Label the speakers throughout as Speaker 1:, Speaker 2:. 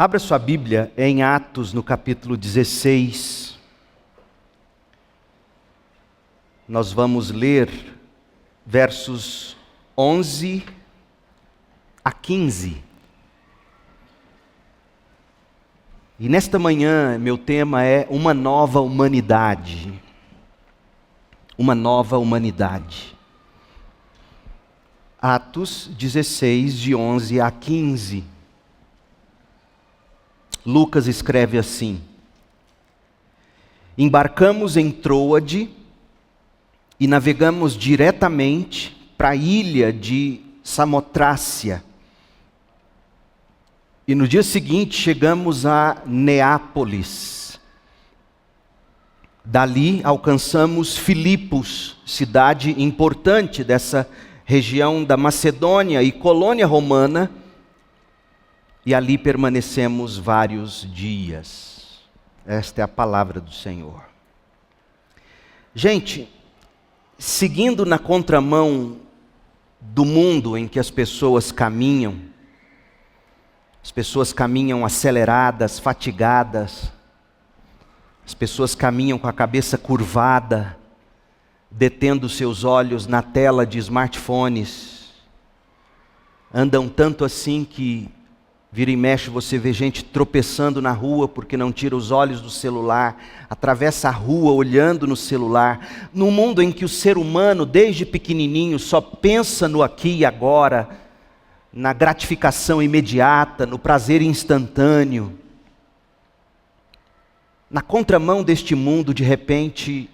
Speaker 1: Abra sua Bíblia em Atos, no capítulo 16. Nós vamos ler versos 11 a 15. E nesta manhã, meu tema é uma nova humanidade. Uma nova humanidade. Atos 16, de 11 a 15. Lucas escreve assim: embarcamos em Troade e navegamos diretamente para a ilha de Samotrácia. E no dia seguinte chegamos a Neápolis. Dali alcançamos Filipos, cidade importante dessa região da Macedônia e colônia romana, e ali permanecemos vários dias. Esta é a palavra do Senhor. Gente, seguindo na contramão do mundo em que as pessoas caminham aceleradas, fatigadas, as pessoas caminham com a cabeça curvada, detendo seus olhos na tela de smartphones, andam tanto assim que vira e mexe, você vê gente tropeçando na rua porque não tira os olhos do celular, atravessa a rua olhando no celular. Num mundo em que o ser humano, desde pequenininho, só pensa no aqui e agora, na gratificação imediata, no prazer instantâneo. Na contramão deste mundo, de repente,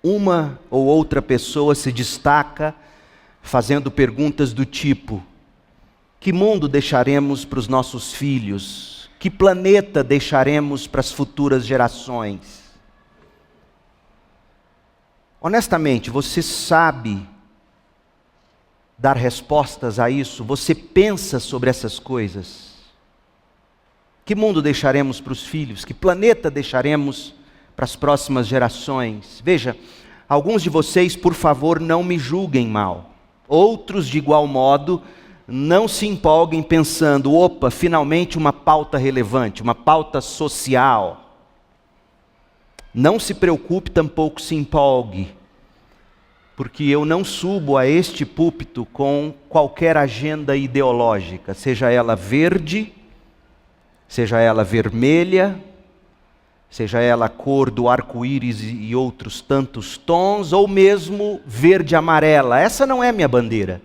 Speaker 1: uma ou outra pessoa se destaca fazendo perguntas do tipo: que mundo deixaremos para os nossos filhos? Que planeta deixaremos para as futuras gerações? Honestamente, você sabe dar respostas a isso? Você pensa sobre essas coisas? Que mundo deixaremos para os filhos? Que planeta deixaremos para as próximas gerações? Veja, alguns de vocês, por favor, não me julguem mal. Outros, de igual modo, não se empolguem pensando: opa, finalmente uma pauta relevante, uma pauta social. Não se preocupe, tampouco se empolgue, porque eu não subo a este púlpito com qualquer agenda ideológica, seja ela verde, seja ela vermelha, seja ela a cor do arco-íris e outros tantos tons, ou mesmo verde-amarela. Essa não é minha bandeira.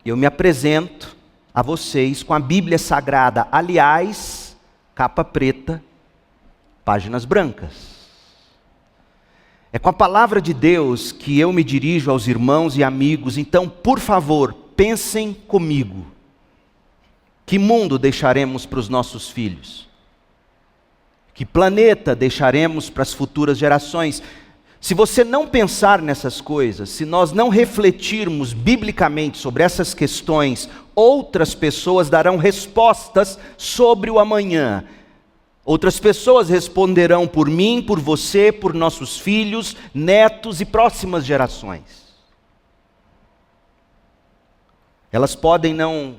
Speaker 1: Eu me apresento a vocês com a Bíblia Sagrada, aliás, capa preta, páginas brancas. É com a palavra de Deus que eu me dirijo aos irmãos e amigos. Então, por favor, pensem comigo. Que mundo deixaremos para os nossos filhos? Que planeta deixaremos para as futuras gerações? Se você não pensar nessas coisas, se nós não refletirmos biblicamente sobre essas questões, outras pessoas darão respostas sobre o amanhã. Outras pessoas responderão por mim, por você, por nossos filhos, netos e próximas gerações. Elas podem não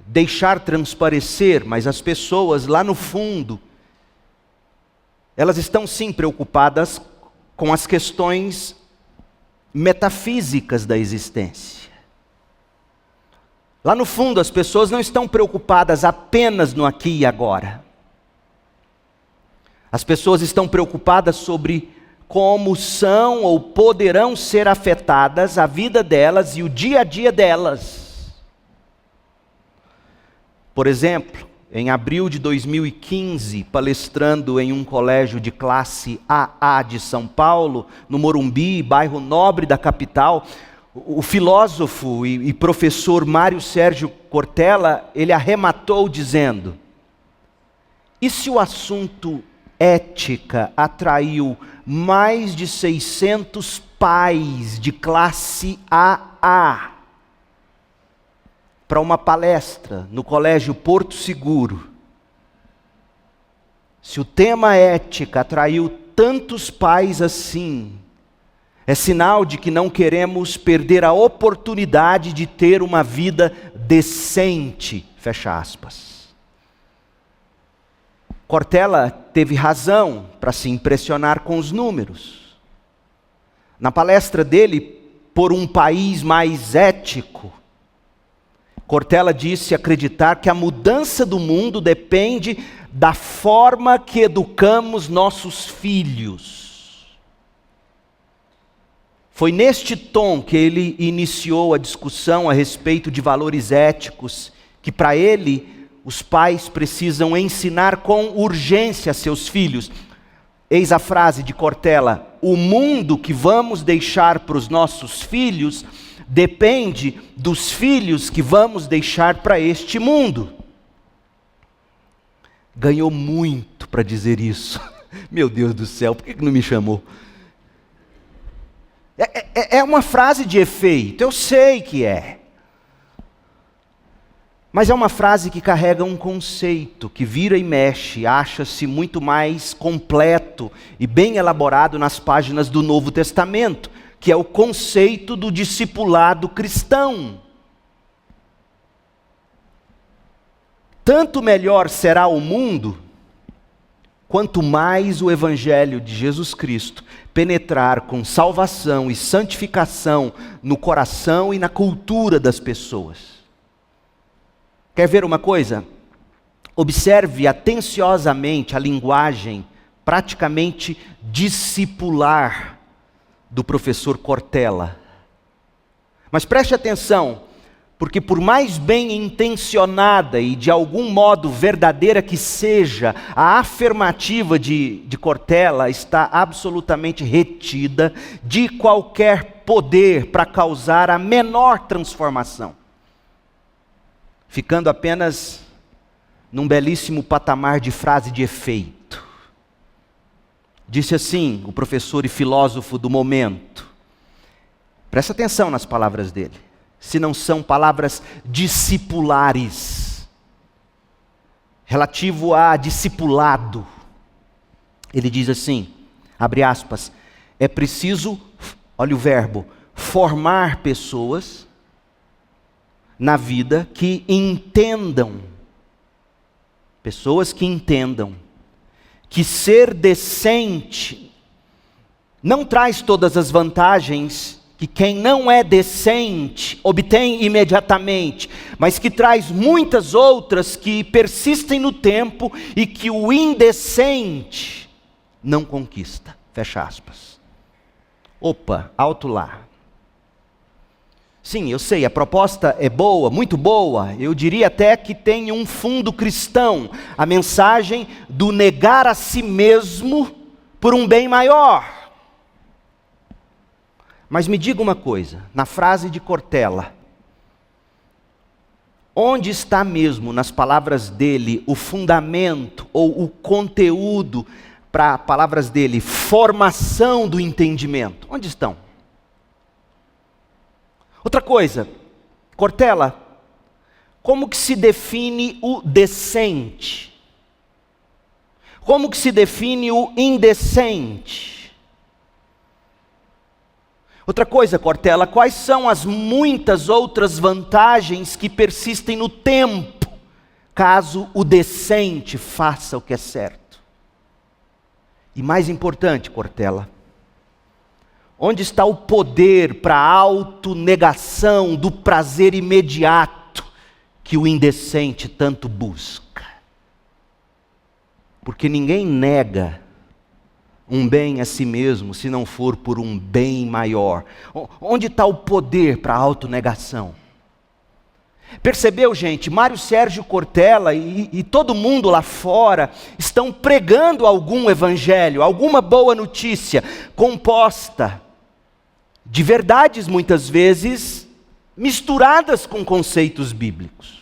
Speaker 1: deixar transparecer, mas as pessoas lá no fundo, elas estão sim preocupadas com as questões metafísicas da existência. Lá no fundo, as pessoas não estão preocupadas apenas no aqui e agora. As pessoas estão preocupadas sobre como são ou poderão ser afetadas a vida delas e o dia a dia delas. Por exemplo, em abril de 2015, palestrando em um colégio de classe AA de São Paulo, no Morumbi, bairro nobre da capital, o filósofo e professor Mário Sérgio Cortella, ele arrematou dizendo: e se o assunto ética atraiu mais de 600 pais de classe AA para uma palestra no Colégio Porto Seguro? Se o tema ética atraiu tantos pais assim, é sinal de que não queremos perder a oportunidade de ter uma vida decente, fecha aspas. Cortella teve razão para se impressionar com os números. Na palestra dele, Por um País Mais Ético, Cortella disse acreditar que a mudança do mundo depende da forma que educamos nossos filhos. Foi neste tom que ele iniciou a discussão a respeito de valores éticos, que para ele os pais precisam ensinar com urgência a seus filhos. Eis a frase de Cortella: o mundo que vamos deixar para os nossos filhos depende dos filhos que vamos deixar para este mundo. Ganhou muito para dizer isso. Meu Deus do céu, por que não me chamou? É uma frase de efeito, eu sei que é. Mas é uma frase que carrega um conceito, que vira e mexe, acha-se muito mais completo e bem elaborado nas páginas do Novo Testamento, que é o conceito do discipulado cristão. Tanto melhor será o mundo, quanto mais o Evangelho de Jesus Cristo penetrar com salvação e santificação no coração e na cultura das pessoas. Quer ver uma coisa? Observe atenciosamente a linguagem praticamente discipular do professor Cortella. Mas preste atenção, porque por mais bem intencionada e de algum modo verdadeira que seja, a afirmativa de Cortella está absolutamente retida de qualquer poder para causar a menor transformação, ficando apenas num belíssimo patamar de frase de efeito. Disse assim o professor e filósofo do momento. Presta atenção nas palavras dele. Se não são palavras discipulares, relativo a discipulado. Ele diz assim, abre aspas, é preciso, olha o verbo, formar pessoas na vida que entendam, pessoas que entendam, que ser decente não traz todas as vantagens que quem não é decente obtém imediatamente, mas que traz muitas outras que persistem no tempo e que o indecente não conquista. Fecha aspas. Opa, alto lá. Sim, eu sei, a proposta é boa, muito boa. Eu diria até que tem um fundo cristão. A mensagem do negar a si mesmo por um bem maior. Mas me diga uma coisa, na frase de Cortella, onde está mesmo nas palavras dele o fundamento ou o conteúdo para palavras dele, formação do entendimento? Onde estão? Outra coisa, Cortella, como que se define o decente? Como que se define o indecente? Outra coisa, Cortella, quais são as muitas outras vantagens que persistem no tempo, caso o decente faça o que é certo? E mais importante, Cortella, onde está o poder para a autonegação do prazer imediato que o indecente tanto busca? Porque ninguém nega um bem a si mesmo se não for por um bem maior. Onde está o poder para a autonegação? Percebeu, gente? Mário Sérgio Cortella e todo mundo lá fora estão pregando algum evangelho, alguma boa notícia, composta de verdades muitas vezes misturadas com conceitos bíblicos,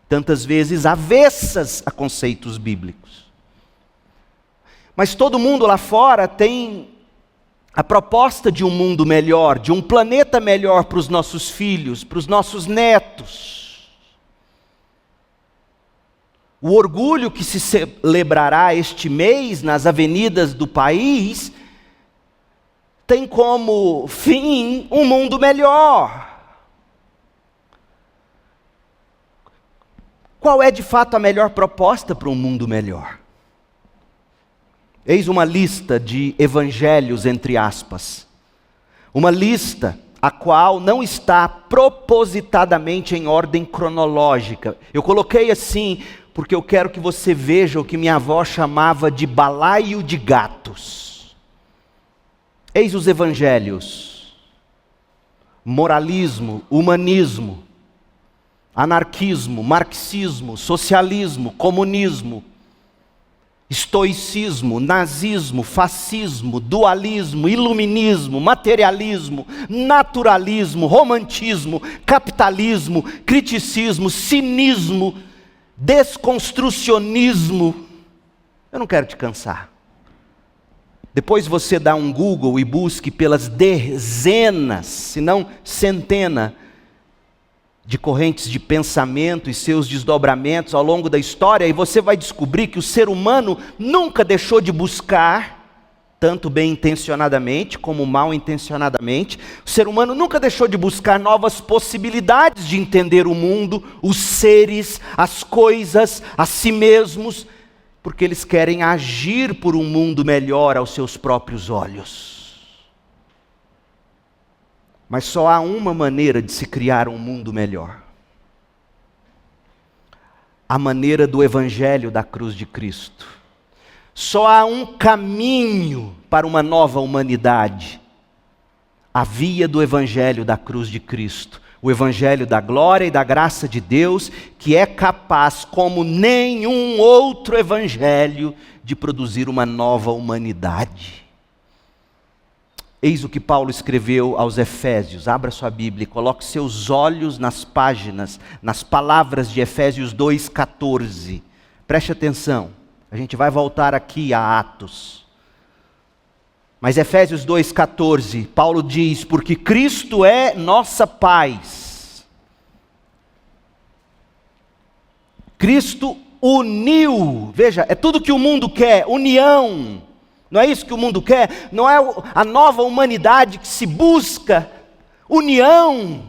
Speaker 1: tantas vezes avessas a conceitos bíblicos. Mas todo mundo lá fora tem a proposta de um mundo melhor, de um planeta melhor para os nossos filhos, para os nossos netos. O orgulho que se celebrará este mês nas avenidas do país tem como fim um mundo melhor. Qual é de fato a melhor proposta para um mundo melhor? Eis uma lista de evangelhos, entre aspas. Uma lista a qual não está propositadamente em ordem cronológica. Eu coloquei assim porque eu quero que você veja o que minha avó chamava de balaio de gatos. Eis os evangelhos: moralismo, humanismo, anarquismo, marxismo, socialismo, comunismo, estoicismo, nazismo, fascismo, dualismo, iluminismo, materialismo, naturalismo, romantismo, capitalismo, criticismo, cinismo, desconstrucionismo. Eu não quero te cansar. Depois você dá um Google e busque pelas dezenas, se não centenas, de correntes de pensamento e seus desdobramentos ao longo da história, e você vai descobrir que o ser humano nunca deixou de buscar, tanto bem intencionadamente como mal intencionadamente, o ser humano nunca deixou de buscar novas possibilidades de entender o mundo, os seres, as coisas, a si mesmos, porque eles querem agir por um mundo melhor aos seus próprios olhos. Mas só há uma maneira de se criar um mundo melhor. A maneira do Evangelho da cruz de Cristo. Só há um caminho para uma nova humanidade. A via do Evangelho da cruz de Cristo. O Evangelho da glória e da graça de Deus, que é capaz, como nenhum outro Evangelho, de produzir uma nova humanidade. Eis o que Paulo escreveu aos Efésios. Abra sua Bíblia e coloque seus olhos nas páginas, nas palavras de Efésios 2,14. Preste atenção, a gente vai voltar aqui a Atos. Mas Efésios 2,14, Paulo diz: porque Cristo é nossa paz. Cristo uniu, veja, é tudo que o mundo quer, união. Não é isso que o mundo quer? Não é a nova humanidade que se busca união.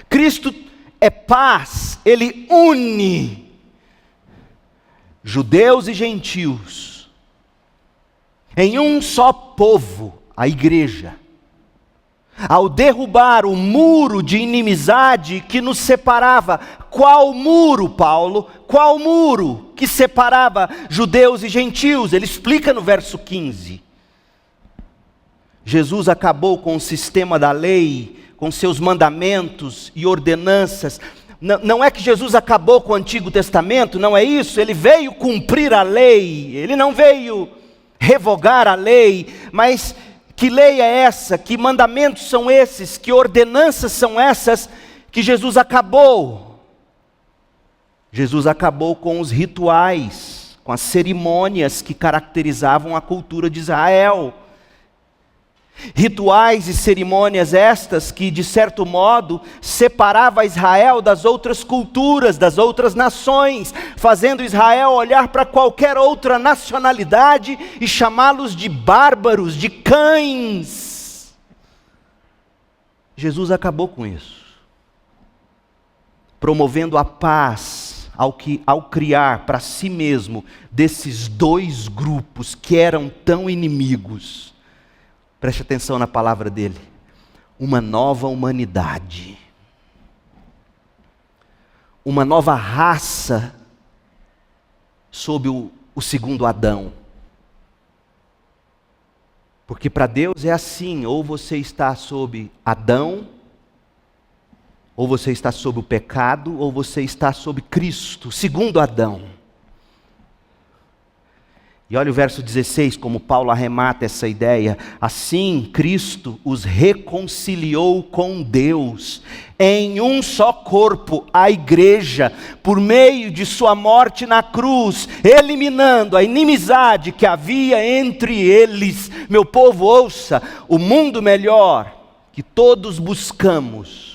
Speaker 1: Cristo é paz, Ele une judeus e gentios em um só povo, a igreja. Ao derrubar o muro de inimizade que nos separava. Qual muro, Paulo? Qual muro que separava judeus e gentios? Ele explica no verso 15. Jesus acabou com o sistema da lei, com seus mandamentos e ordenanças. Não é que Jesus acabou com o Antigo Testamento, não é isso. Ele veio cumprir a lei, ele não veio revogar a lei, mas que lei é essa? Que mandamentos são esses? Que ordenanças são essas que Jesus acabou? Jesus acabou com os rituais, com as cerimônias que caracterizavam a cultura de Israel. Rituais e cerimônias estas que, de certo modo, separava Israel das outras culturas, das outras nações, fazendo Israel olhar para qualquer outra nacionalidade e chamá-los de bárbaros, de cães. Jesus acabou com isso, promovendo a paz ao criar para si mesmo desses dois grupos que eram tão inimigos. Preste atenção na palavra dele. Uma nova humanidade. Uma nova raça sob o segundo Adão. Porque para Deus é assim, ou você está sob Adão, ou você está sob o pecado, ou você está sob Cristo, segundo Adão. E olha o verso 16, como Paulo arremata essa ideia. Assim, Cristo os reconciliou com Deus, em um só corpo, a igreja, por meio de sua morte na cruz, eliminando a inimizade que havia entre eles. Meu povo, ouça, o mundo melhor que todos buscamos,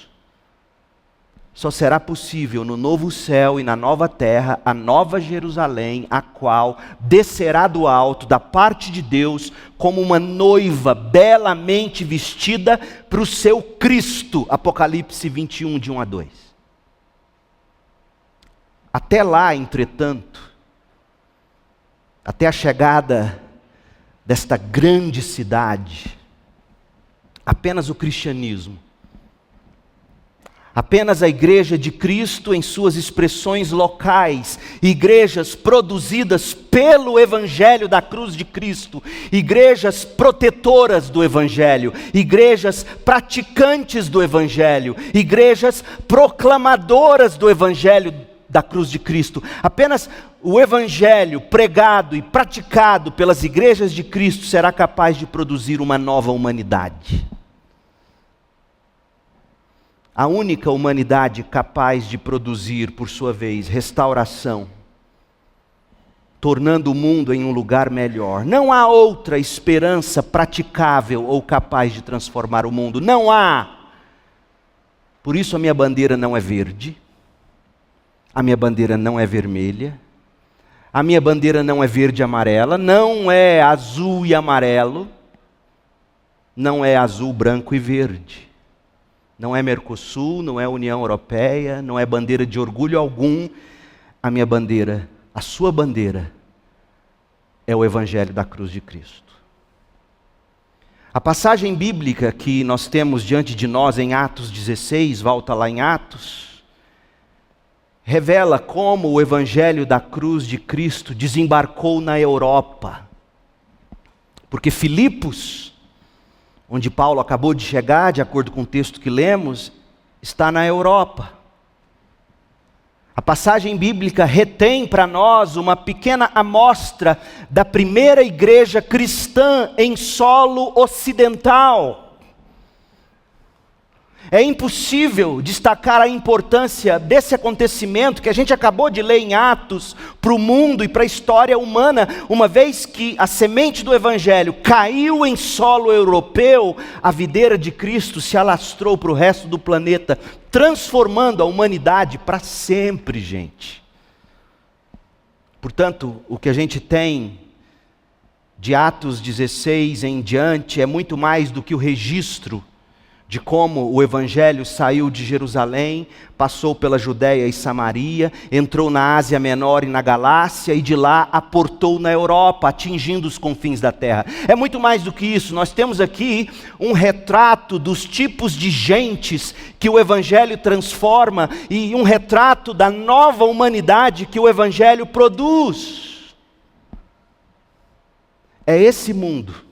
Speaker 1: só será possível no novo céu e na nova terra, a nova Jerusalém, a qual descerá do alto, da parte de Deus, como uma noiva belamente vestida para o seu Cristo. Apocalipse 21, de 1 a 2. Até lá, entretanto, até a chegada desta grande cidade, apenas o cristianismo, apenas a Igreja de Cristo em suas expressões locais, igrejas produzidas pelo Evangelho da cruz de Cristo, igrejas protetoras do Evangelho, igrejas praticantes do Evangelho, igrejas proclamadoras do Evangelho da cruz de Cristo. Apenas o Evangelho pregado e praticado pelas igrejas de Cristo será capaz de produzir uma nova humanidade. A única humanidade capaz de produzir, por sua vez, restauração, tornando o mundo em um lugar melhor. Não há outra esperança praticável ou capaz de transformar o mundo. Não há. Por isso a minha bandeira não é verde, a minha bandeira não é vermelha, a minha bandeira não é verde e amarela, não é azul e amarelo, não é azul, branco e verde. Não é Mercosul, não é União Europeia, não é bandeira de orgulho algum. A minha bandeira, a sua bandeira, é o Evangelho da cruz de Cristo. A passagem bíblica que nós temos diante de nós em Atos 16, volta lá em Atos, revela como o Evangelho da cruz de Cristo desembarcou na Europa. Porque Filipos, onde Paulo acabou de chegar, de acordo com o texto que lemos, está na Europa. A passagem bíblica retém para nós uma pequena amostra da primeira igreja cristã em solo ocidental. É impossível destacar a importância desse acontecimento que a gente acabou de ler em Atos para o mundo e para a história humana, uma vez que a semente do Evangelho caiu em solo europeu, a videira de Cristo se alastrou para o resto do planeta, transformando a humanidade para sempre, gente. Portanto, o que a gente tem de Atos 16 em diante é muito mais do que o registro de como o Evangelho saiu de Jerusalém, passou pela Judéia e Samaria, entrou na Ásia Menor e na Galácia, e de lá aportou na Europa, atingindo os confins da terra. É muito mais do que isso. Nós temos aqui um retrato dos tipos de gentes que o Evangelho transforma, e um retrato da nova humanidade que o Evangelho produz. É esse mundo.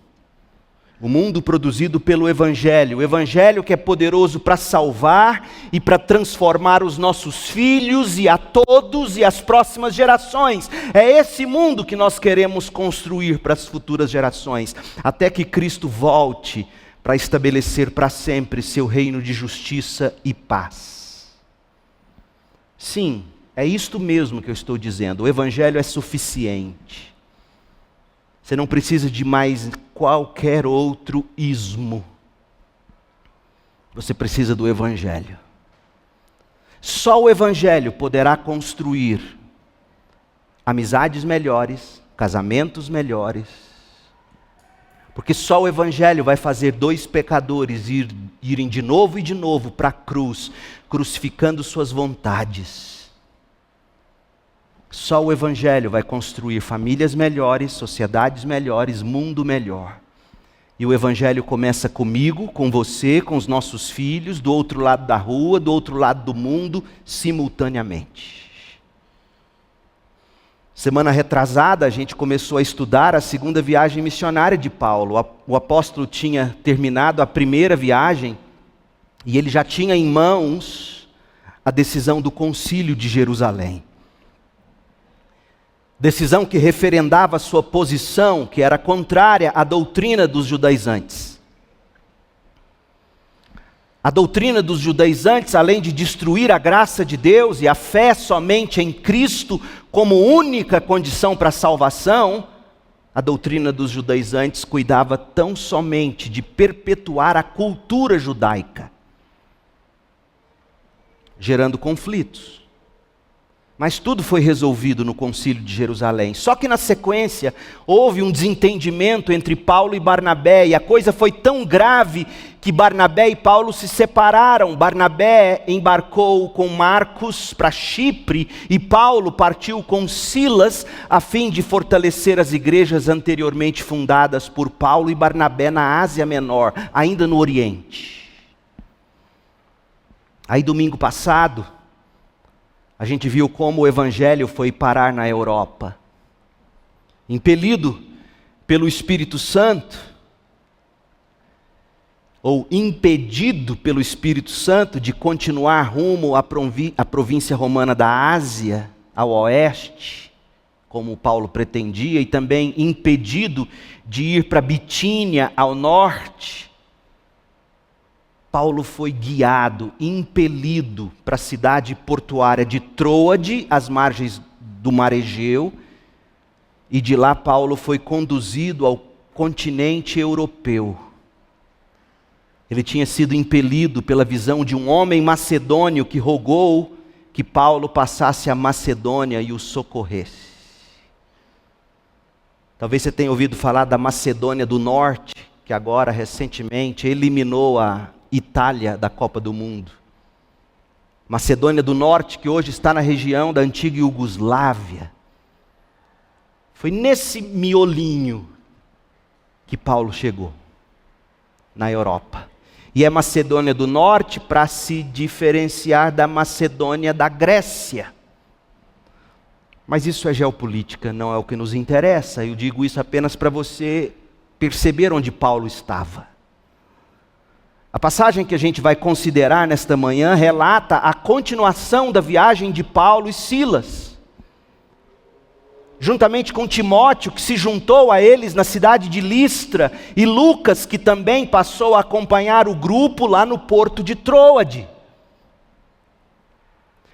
Speaker 1: O mundo produzido pelo Evangelho, o Evangelho que é poderoso para salvar e para transformar os nossos filhos e a todos e as próximas gerações. É esse mundo que nós queremos construir para as futuras gerações, até que Cristo volte para estabelecer para sempre seu reino de justiça e paz. Sim, é isto mesmo que eu estou dizendo, o Evangelho é suficiente. Você não precisa de mais qualquer outro ismo. Você precisa do Evangelho. Só o Evangelho poderá construir amizades melhores, casamentos melhores. Porque só o Evangelho vai fazer dois pecadores irem de novo e de novo para a cruz, crucificando suas vontades. Só o Evangelho vai construir famílias melhores, sociedades melhores, mundo melhor. E o Evangelho começa comigo, com você, com os nossos filhos, do outro lado da rua, do outro lado do mundo, simultaneamente. Semana retrasada, a gente começou a estudar a segunda viagem missionária de Paulo. O apóstolo tinha terminado a primeira viagem, e ele já tinha em mãos a decisão do concílio de Jerusalém. Decisão que referendava sua posição, que era contrária à doutrina dos judaizantes. A doutrina dos judaizantes, além de destruir a graça de Deus e a fé somente em Cristo como única condição para a salvação, a doutrina dos judaizantes cuidava tão somente de perpetuar a cultura judaica, gerando conflitos. Mas tudo foi resolvido no Concílio de Jerusalém. Só que na sequência houve um desentendimento entre Paulo e Barnabé, e a coisa foi tão grave que Barnabé e Paulo se separaram. Barnabé embarcou com Marcos para Chipre e Paulo partiu com Silas a fim de fortalecer as igrejas anteriormente fundadas por Paulo e Barnabé na Ásia Menor, ainda no Oriente. Aí domingo passado, a gente viu como o Evangelho foi parar na Europa. Impelido pelo Espírito Santo, ou impedido pelo Espírito Santo de continuar rumo à província romana da Ásia, ao oeste, como Paulo pretendia, e também impedido de ir para Bitínia, ao norte, Paulo foi guiado, impelido para a cidade portuária de Troade, às margens do Mar Egeu, e de lá Paulo foi conduzido ao continente europeu. Ele tinha sido impelido pela visão de um homem macedônio que rogou que Paulo passasse a Macedônia e o socorresse. Talvez você tenha ouvido falar da Macedônia do Norte, que agora recentemente eliminou a Itália da Copa do Mundo. Macedônia do Norte, que hoje está na região da antiga Iugoslávia. Foi nesse miolinho que Paulo chegou, na Europa. E é Macedônia do Norte para se diferenciar da Macedônia da Grécia. Mas isso é geopolítica, não é o que nos interessa. Eu digo isso apenas para você perceber onde Paulo estava. A passagem que a gente vai considerar nesta manhã relata a continuação da viagem de Paulo e Silas, juntamente com Timóteo, que se juntou a eles na cidade de Listra, e Lucas, que também passou a acompanhar o grupo lá no porto de Troade.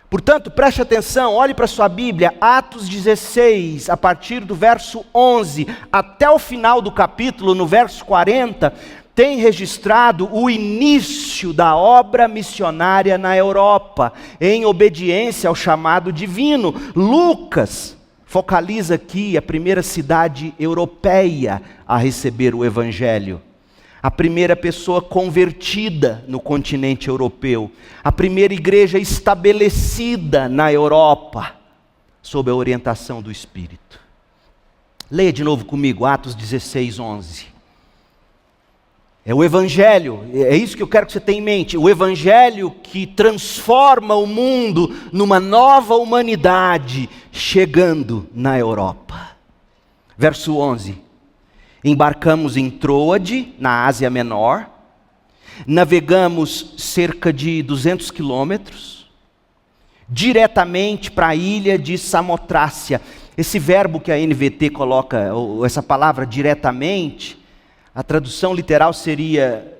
Speaker 1: Portanto, preste atenção, olhe para sua Bíblia, Atos 16, a partir do verso 11, até o final do capítulo, no verso 40, tem registrado o início da obra missionária na Europa, em obediência ao chamado divino. Lucas focaliza aqui a primeira cidade europeia a receber o Evangelho, a primeira pessoa convertida no continente europeu, a primeira igreja estabelecida na Europa, sob a orientação do Espírito. Leia de novo comigo, Atos 16, 11. É o Evangelho, é isso que eu quero que você tenha em mente, o Evangelho que transforma o mundo numa nova humanidade, chegando na Europa. Verso 11, embarcamos em Troade, na Ásia Menor, navegamos cerca de 200 quilômetros, diretamente para a ilha de Samotrácia. Esse verbo que a NVT coloca, ou essa palavra diretamente, a tradução literal seria: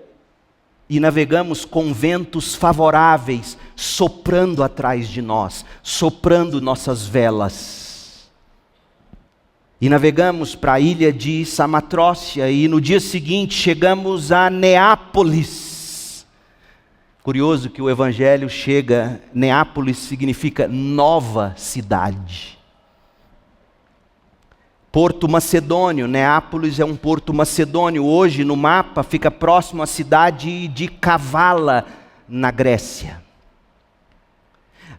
Speaker 1: e navegamos com ventos favoráveis, soprando atrás de nós, soprando nossas velas. E navegamos para a ilha de Samatrócia, e no dia seguinte chegamos a Neápolis. Curioso que o Evangelho chega, Neápolis significa nova cidade. Porto macedônio, Neápolis é um porto macedônio. Hoje no mapa fica próximo à cidade de Kavala, na Grécia.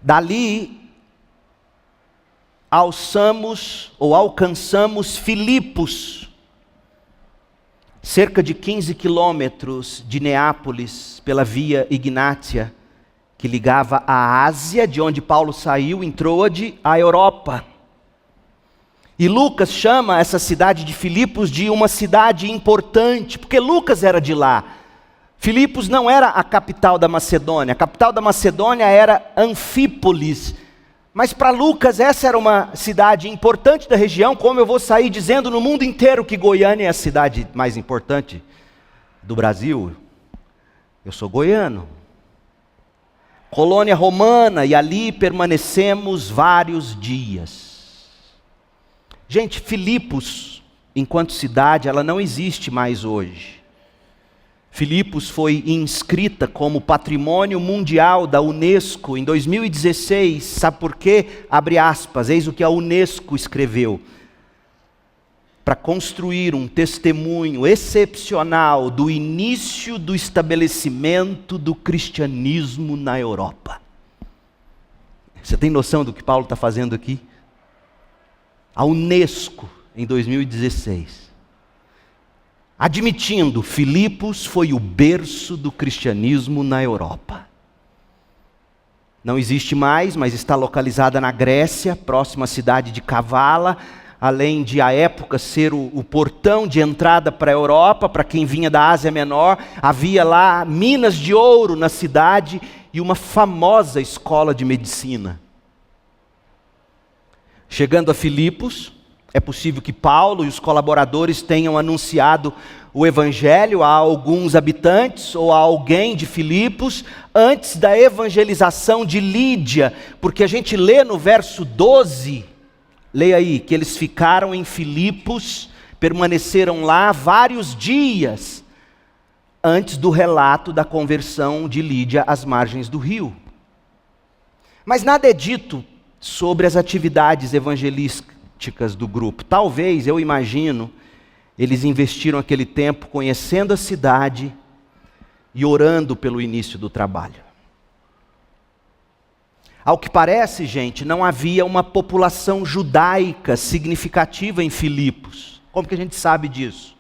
Speaker 1: Dali alcançamos Filipos, cerca de 15 quilômetros de Neápolis, pela via Ignátia, que ligava a Ásia, de onde Paulo saiu em Troade, à Europa. E Lucas chama essa cidade de Filipos de uma cidade importante, porque Lucas era de lá. Filipos não era a capital da Macedônia, a capital da Macedônia era Anfípolis. Mas para Lucas essa era uma cidade importante da região, como eu vou sair dizendo no mundo inteiro que Goiânia é a cidade mais importante do Brasil. Eu sou goiano. Colônia romana, e ali permanecemos vários dias. Gente, Filipos, enquanto cidade, ela não existe mais hoje. Filipos foi inscrita como Patrimônio Mundial da Unesco em 2016. Sabe por quê? Abre aspas, eis o que a Unesco escreveu. Para construir um testemunho excepcional do início do estabelecimento do cristianismo na Europa. Você tem noção do que Paulo está fazendo aqui? A Unesco, em 2016. Admitindo, Filipos foi o berço do cristianismo na Europa. Não existe mais, mas está localizada na Grécia, próxima à cidade de Kavala, além de, à época, ser o portão de entrada para a Europa, para quem vinha da Ásia Menor. Havia lá minas de ouro na cidade e uma famosa escola de medicina. Chegando a Filipos, é possível que Paulo e os colaboradores tenham anunciado o evangelho a alguns habitantes ou a alguém de Filipos antes da evangelização de Lídia, porque a gente lê no verso 12, leia aí, que eles ficaram em Filipos, permaneceram lá vários dias antes do relato da conversão de Lídia às margens do rio. Mas nada é dito sobre as atividades evangelísticas do grupo. Talvez, eu imagino, eles investiram aquele tempo conhecendo a cidade e orando pelo início do trabalho. Ao que parece, gente, não havia uma população judaica significativa em Filipos. Como que a gente sabe disso?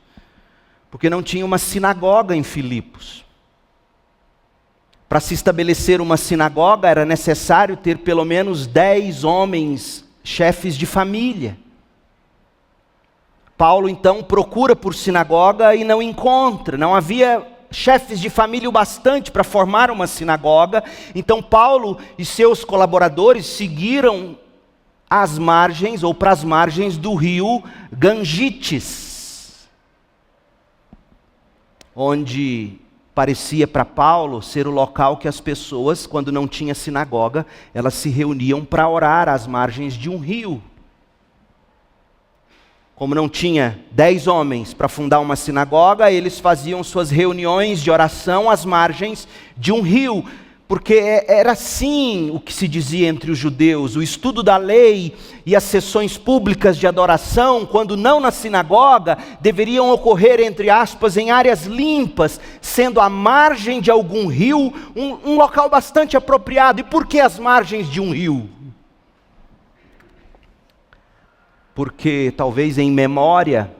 Speaker 1: Porque não tinha uma sinagoga em Filipos. Para se estabelecer uma sinagoga era necessário ter pelo menos 10 homens, chefes de família. Paulo então procura por sinagoga e não encontra, não havia chefes de família o bastante para formar uma sinagoga. Então Paulo e seus colaboradores seguiram às margens ou para as margens do rio Gangites, onde parecia para Paulo ser o local que as pessoas, quando não tinha sinagoga, elas se reuniam para orar às margens de um rio. Como não tinha 10 homens para fundar uma sinagoga, eles faziam suas reuniões de oração às margens de um rio, porque era assim o que se dizia entre os judeus: o estudo da lei e as sessões públicas de adoração, quando não na sinagoga, deveriam ocorrer, entre aspas, em áreas limpas, sendo a margem de algum rio um local bastante apropriado. E por que as margens de um rio? Porque talvez em memória,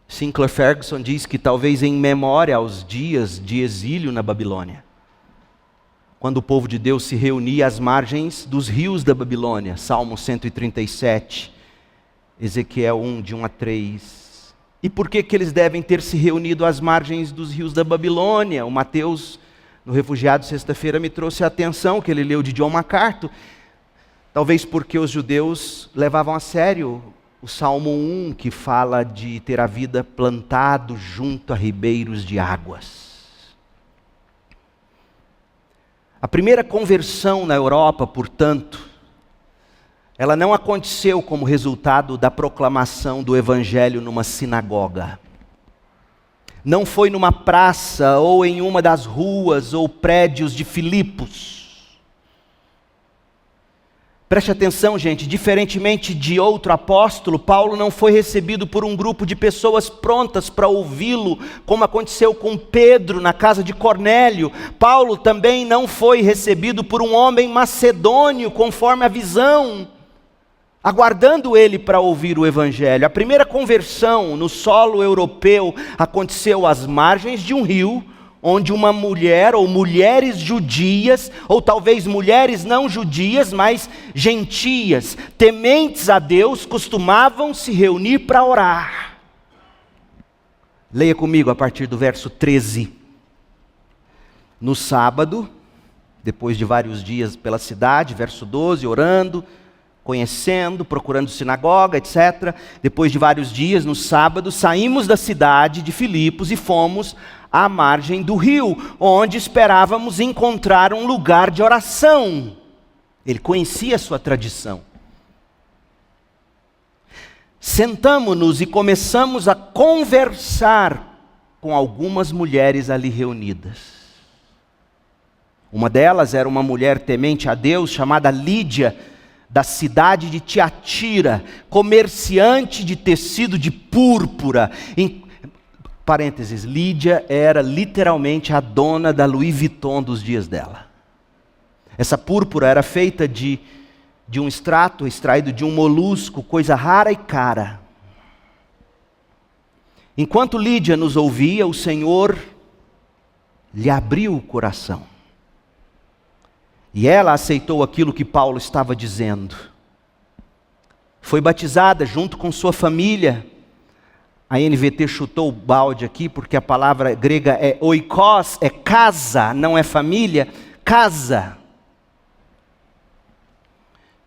Speaker 1: Sinclair Ferguson diz que talvez em memória aos dias de exílio na Babilônia, quando o povo de Deus se reunia às margens dos rios da Babilônia, Salmo 137, Ezequiel 1, de 1 a 3. E por que eles devem ter se reunido às margens dos rios da Babilônia? O Mateus, no Refugiado, sexta-feira, me trouxe a atenção que ele leu de John MacArthur. Talvez porque os judeus levavam a sério o Salmo 1, que fala de ter a vida plantado junto a ribeiros de águas. A primeira conversão na Europa, portanto, ela não aconteceu como resultado da proclamação do Evangelho numa sinagoga. Não foi numa praça ou em uma das ruas ou prédios de Filipos. Preste atenção, gente, diferentemente de outro apóstolo, Paulo não foi recebido por um grupo de pessoas prontas para ouvi-lo, como aconteceu com Pedro na casa de Cornélio. Paulo também não foi recebido por um homem macedônio, conforme a visão, aguardando ele para ouvir o evangelho. A primeira conversão no solo europeu aconteceu às margens de um rio, onde uma mulher ou mulheres judias, ou talvez mulheres não judias, mas gentias, tementes a Deus, costumavam se reunir para orar. Leia comigo a partir do verso 13. No sábado, depois de vários dias pela cidade, verso 12, orando, conhecendo, procurando sinagoga, etc. Depois de vários dias, no sábado, saímos da cidade de Filipos e fomos à margem do rio, onde esperávamos encontrar um lugar de oração. Ele conhecia a sua tradição. Sentamo-nos e começamos a conversar com algumas mulheres ali reunidas. Uma delas era uma mulher temente a Deus, chamada Lídia, da cidade de Tiatira, comerciante de tecido de púrpura. Parênteses, Lídia era literalmente a dona da Louis Vuitton dos dias dela. Essa púrpura era feita de um extrato extraído de um molusco, coisa rara e cara. Enquanto Lídia nos ouvia, o Senhor lhe abriu o coração. E ela aceitou aquilo que Paulo estava dizendo. Foi batizada junto com sua família. A NVT chutou o balde aqui, porque a palavra grega é oikos, é casa, não é família, casa.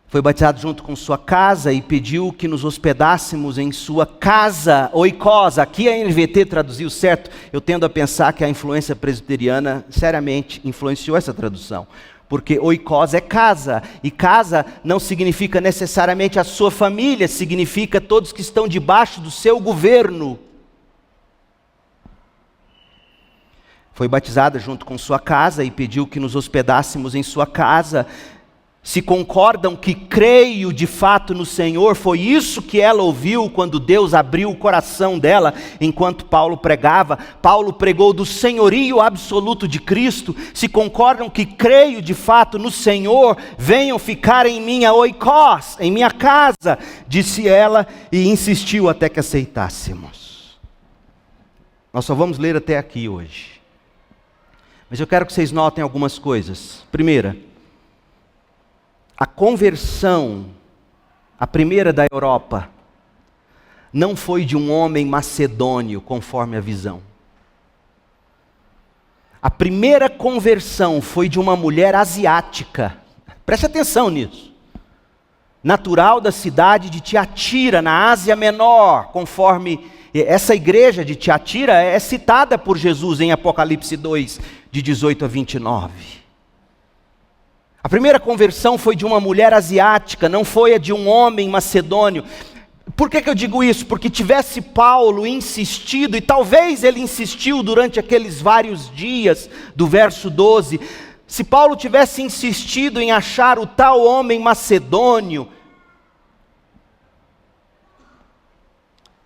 Speaker 1: Foi batizado junto com sua casa e pediu que nos hospedássemos em sua casa, oikos. Aqui a NVT traduziu certo. Eu tendo a pensar que a influência presbiteriana seriamente influenciou essa tradução. Porque oikos é casa, e casa não significa necessariamente a sua família, significa todos que estão debaixo do seu governo. Foi batizada junto com sua casa e pediu que nos hospedássemos em sua casa. Se concordam que creio de fato no Senhor, foi isso que ela ouviu quando Deus abriu o coração dela, enquanto Paulo pregava. Paulo pregou do senhorio absoluto de Cristo. Se concordam que creio de fato no Senhor, venham ficar em minha oikos, em minha casa, disse ela, e insistiu até que aceitássemos. Nós só vamos ler até aqui hoje. Mas eu quero que vocês notem algumas coisas. Primeira, a conversão, a primeira da Europa, não foi de um homem macedônio, conforme a visão. A primeira conversão foi de uma mulher asiática. Preste atenção nisso. Natural da cidade de Tiatira, na Ásia Menor, conforme essa igreja de Tiatira é citada por Jesus em Apocalipse 2, de 18 a 29. A primeira conversão foi de uma mulher asiática, não foi a de um homem macedônio. Por que eu digo isso? Porque tivesse Paulo insistido, e talvez ele insistiu durante aqueles vários dias do verso 12, se Paulo tivesse insistido em achar o tal homem macedônio,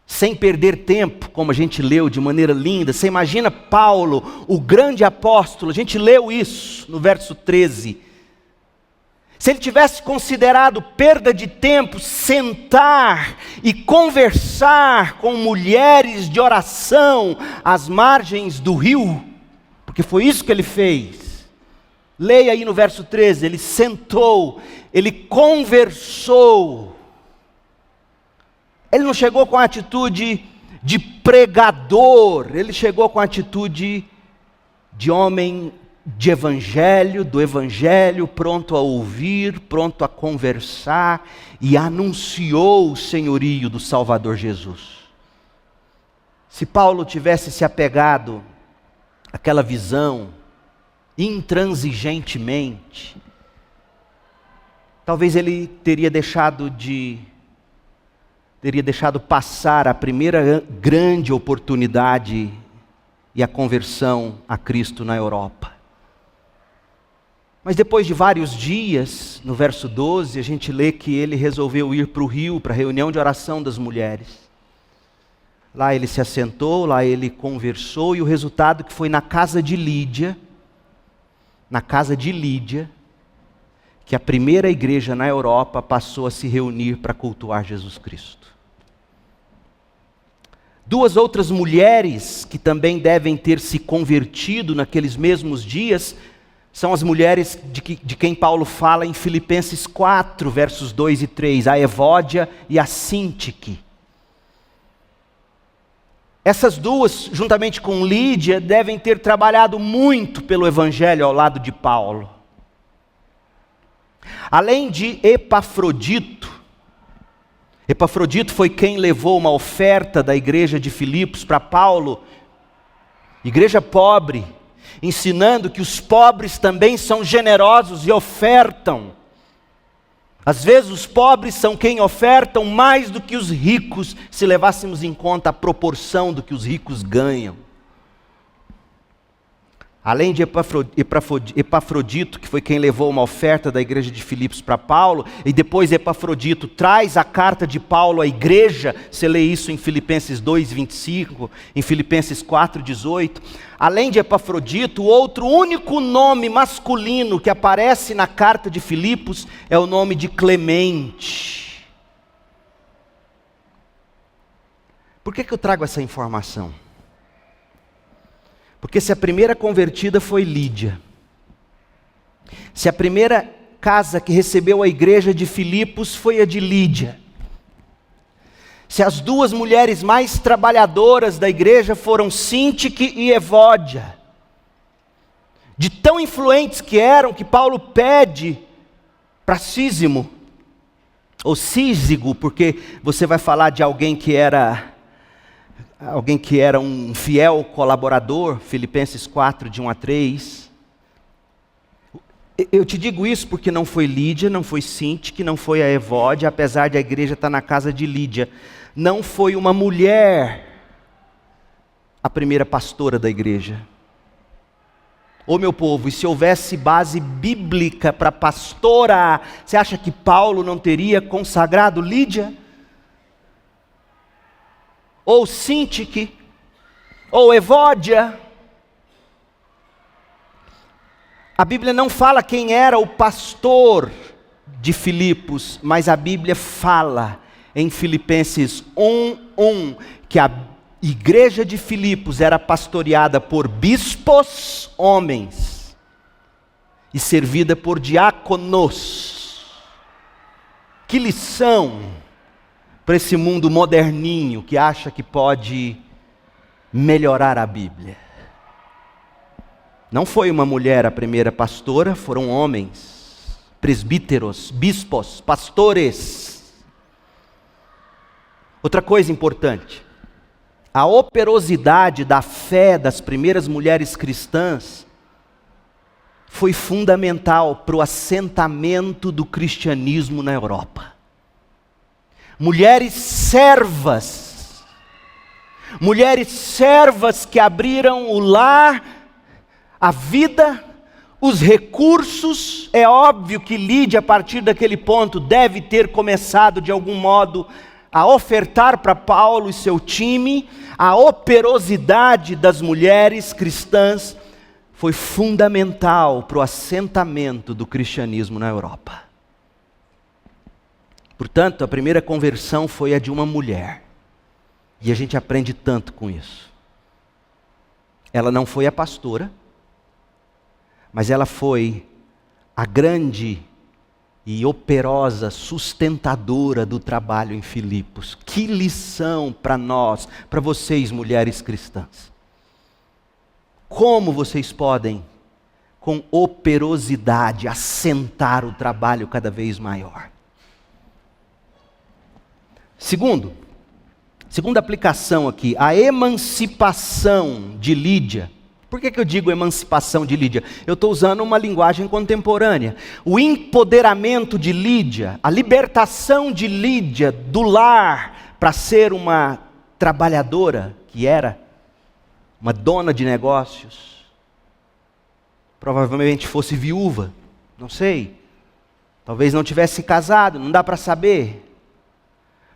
Speaker 1: sem perder tempo, como a gente leu de maneira linda, você imagina Paulo, o grande apóstolo, a gente leu isso no verso 13, se ele tivesse considerado perda de tempo sentar e conversar com mulheres de oração às margens do rio, porque foi isso que ele fez. Leia aí no verso 13, ele sentou, ele conversou. Ele não chegou com a atitude de pregador, ele chegou com a atitude de homem de evangelho, do evangelho, pronto a ouvir, pronto a conversar, e anunciou o senhorio do Salvador Jesus. Se Paulo tivesse se apegado àquela visão intransigentemente, talvez ele teria deixado passar a primeira grande oportunidade e a conversão a Cristo na Europa. Mas depois de vários dias, no verso 12, a gente lê que ele resolveu ir para o rio, para a reunião de oração das mulheres. Lá ele se assentou, lá ele conversou, e o resultado que foi na casa de Lídia, que a primeira igreja na Europa passou a se reunir para cultuar Jesus Cristo. Duas outras mulheres que também devem ter se convertido naqueles mesmos dias, são as mulheres de quem Paulo fala em Filipenses 4, versos 2 e 3, a Evódia e a Sintique. Essas duas, juntamente com Lídia, devem ter trabalhado muito pelo Evangelho ao lado de Paulo. Além de Epafrodito foi quem levou uma oferta da igreja de Filipos para Paulo, igreja pobre, ensinando que os pobres também são generosos e ofertam. Às vezes os pobres são quem ofertam mais do que os ricos, se levássemos em conta a proporção do que os ricos ganham. Além de Epafrodito, que foi quem levou uma oferta da igreja de Filipos para Paulo, e depois Epafrodito traz a carta de Paulo à igreja, você lê isso em Filipenses 2:25, em Filipenses 4:18. Além de Epafrodito, o outro único nome masculino que aparece na carta de Filipos é o nome de Clemente. Por que eu trago essa informação? Porque se a primeira convertida foi Lídia, se a primeira casa que recebeu a igreja de Filipos foi a de Lídia, se as duas mulheres mais trabalhadoras da igreja foram Síntique e Evódia, de tão influentes que eram, que Paulo pede para Císimo, ou Císigo, porque você vai falar de alguém que era um fiel colaborador, Filipenses 4, de 1 a 3. Eu te digo isso porque não foi Lídia, não foi Síntique, não foi a Evódia, apesar de a igreja estar na casa de Lídia. Não foi uma mulher a primeira pastora da igreja. Ô meu povo, e se houvesse base bíblica para pastora, você acha que Paulo não teria consagrado Lídia? Ou Síntique, ou Evódia? A Bíblia não fala quem era o pastor de Filipos, mas a Bíblia fala em Filipenses 1:1 que a igreja de Filipos era pastoreada por bispos, homens, e servida por diáconos. Que lição para esse mundo moderninho que acha que pode melhorar a Bíblia. Não foi uma mulher a primeira pastora, foram homens, presbíteros, bispos, pastores. Outra coisa importante, a operosidade da fé das primeiras mulheres cristãs foi fundamental para o assentamento do cristianismo na Europa. Mulheres servas que abriram o lar, a vida, os recursos. É óbvio que Lídia, a partir daquele ponto, deve ter começado de algum modo a ofertar para Paulo e seu time. A operosidade das mulheres cristãs foi fundamental para o assentamento do cristianismo na Europa. Portanto, a primeira conversão foi a de uma mulher. E a gente aprende tanto com isso. Ela não foi a pastora, mas ela foi a grande e operosa sustentadora do trabalho em Filipos. Que lição para nós, para vocês, mulheres cristãs. Como vocês podem, com operosidade, assentar o trabalho cada vez maior. Segunda aplicação aqui, a emancipação de Lídia. Por que eu digo emancipação de Lídia? Eu estou usando uma linguagem contemporânea. O empoderamento de Lídia, a libertação de Lídia do lar para ser uma trabalhadora, que era uma dona de negócios. Provavelmente fosse viúva, não sei. Talvez não tivesse casado, não dá para saber.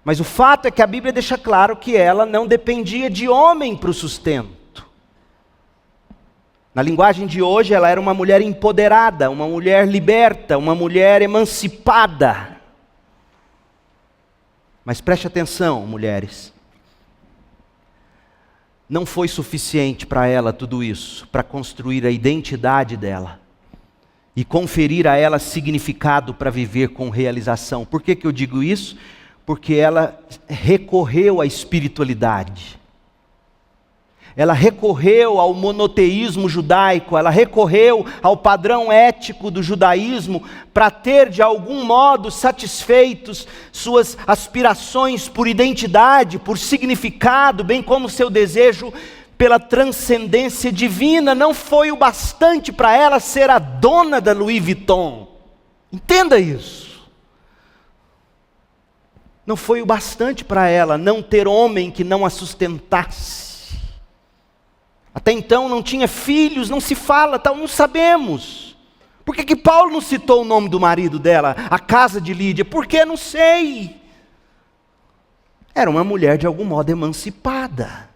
Speaker 1: Mas o fato é que a Bíblia deixa claro que ela não dependia de homem para o sustento. Na linguagem de hoje, ela era uma mulher empoderada, uma mulher liberta, uma mulher emancipada. Mas preste atenção, mulheres. Não foi suficiente para ela tudo isso, para construir a identidade dela e conferir a ela significado para viver com realização. Por que eu digo isso? Porque ela recorreu à espiritualidade. Ela recorreu ao monoteísmo judaico, ela recorreu ao padrão ético do judaísmo para ter de algum modo satisfeitos suas aspirações por identidade, por significado, bem como seu desejo pela transcendência divina. Não foi o bastante para ela ser a dona da Louis Vuitton. Entenda isso. Não foi o bastante para ela não ter homem que não a sustentasse. Até então não tinha filhos, não se fala, tal, não sabemos. Por que Paulo não citou o nome do marido dela, a casa de Lídia? Porque não sei. Era uma mulher de algum modo emancipada.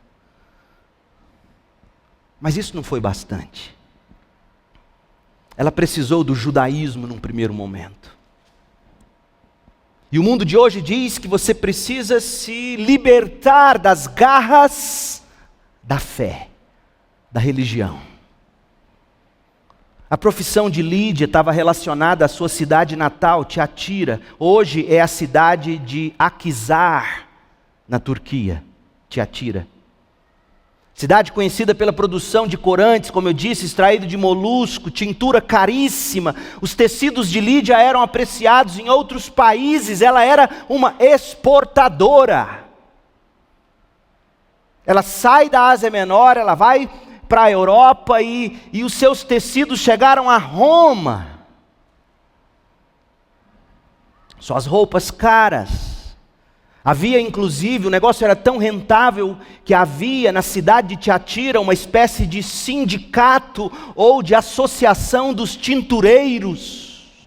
Speaker 1: Mas isso não foi bastante. Ela precisou do judaísmo num primeiro momento. E o mundo de hoje diz que você precisa se libertar das garras da fé, da religião. A profissão de Lídia estava relacionada à sua cidade natal, Tiatira. Hoje é a cidade de Akhisar, na Turquia, Tiatira. Cidade conhecida pela produção de corantes, como eu disse, extraído de molusco, tintura caríssima. Os tecidos de Lídia eram apreciados em outros países, ela era uma exportadora. Ela sai da Ásia Menor, ela vai para a Europa e os seus tecidos chegaram a Roma. Suas roupas caras. Havia inclusive, o negócio era tão rentável que havia na cidade de Tiatira uma espécie de sindicato ou de associação dos tintureiros.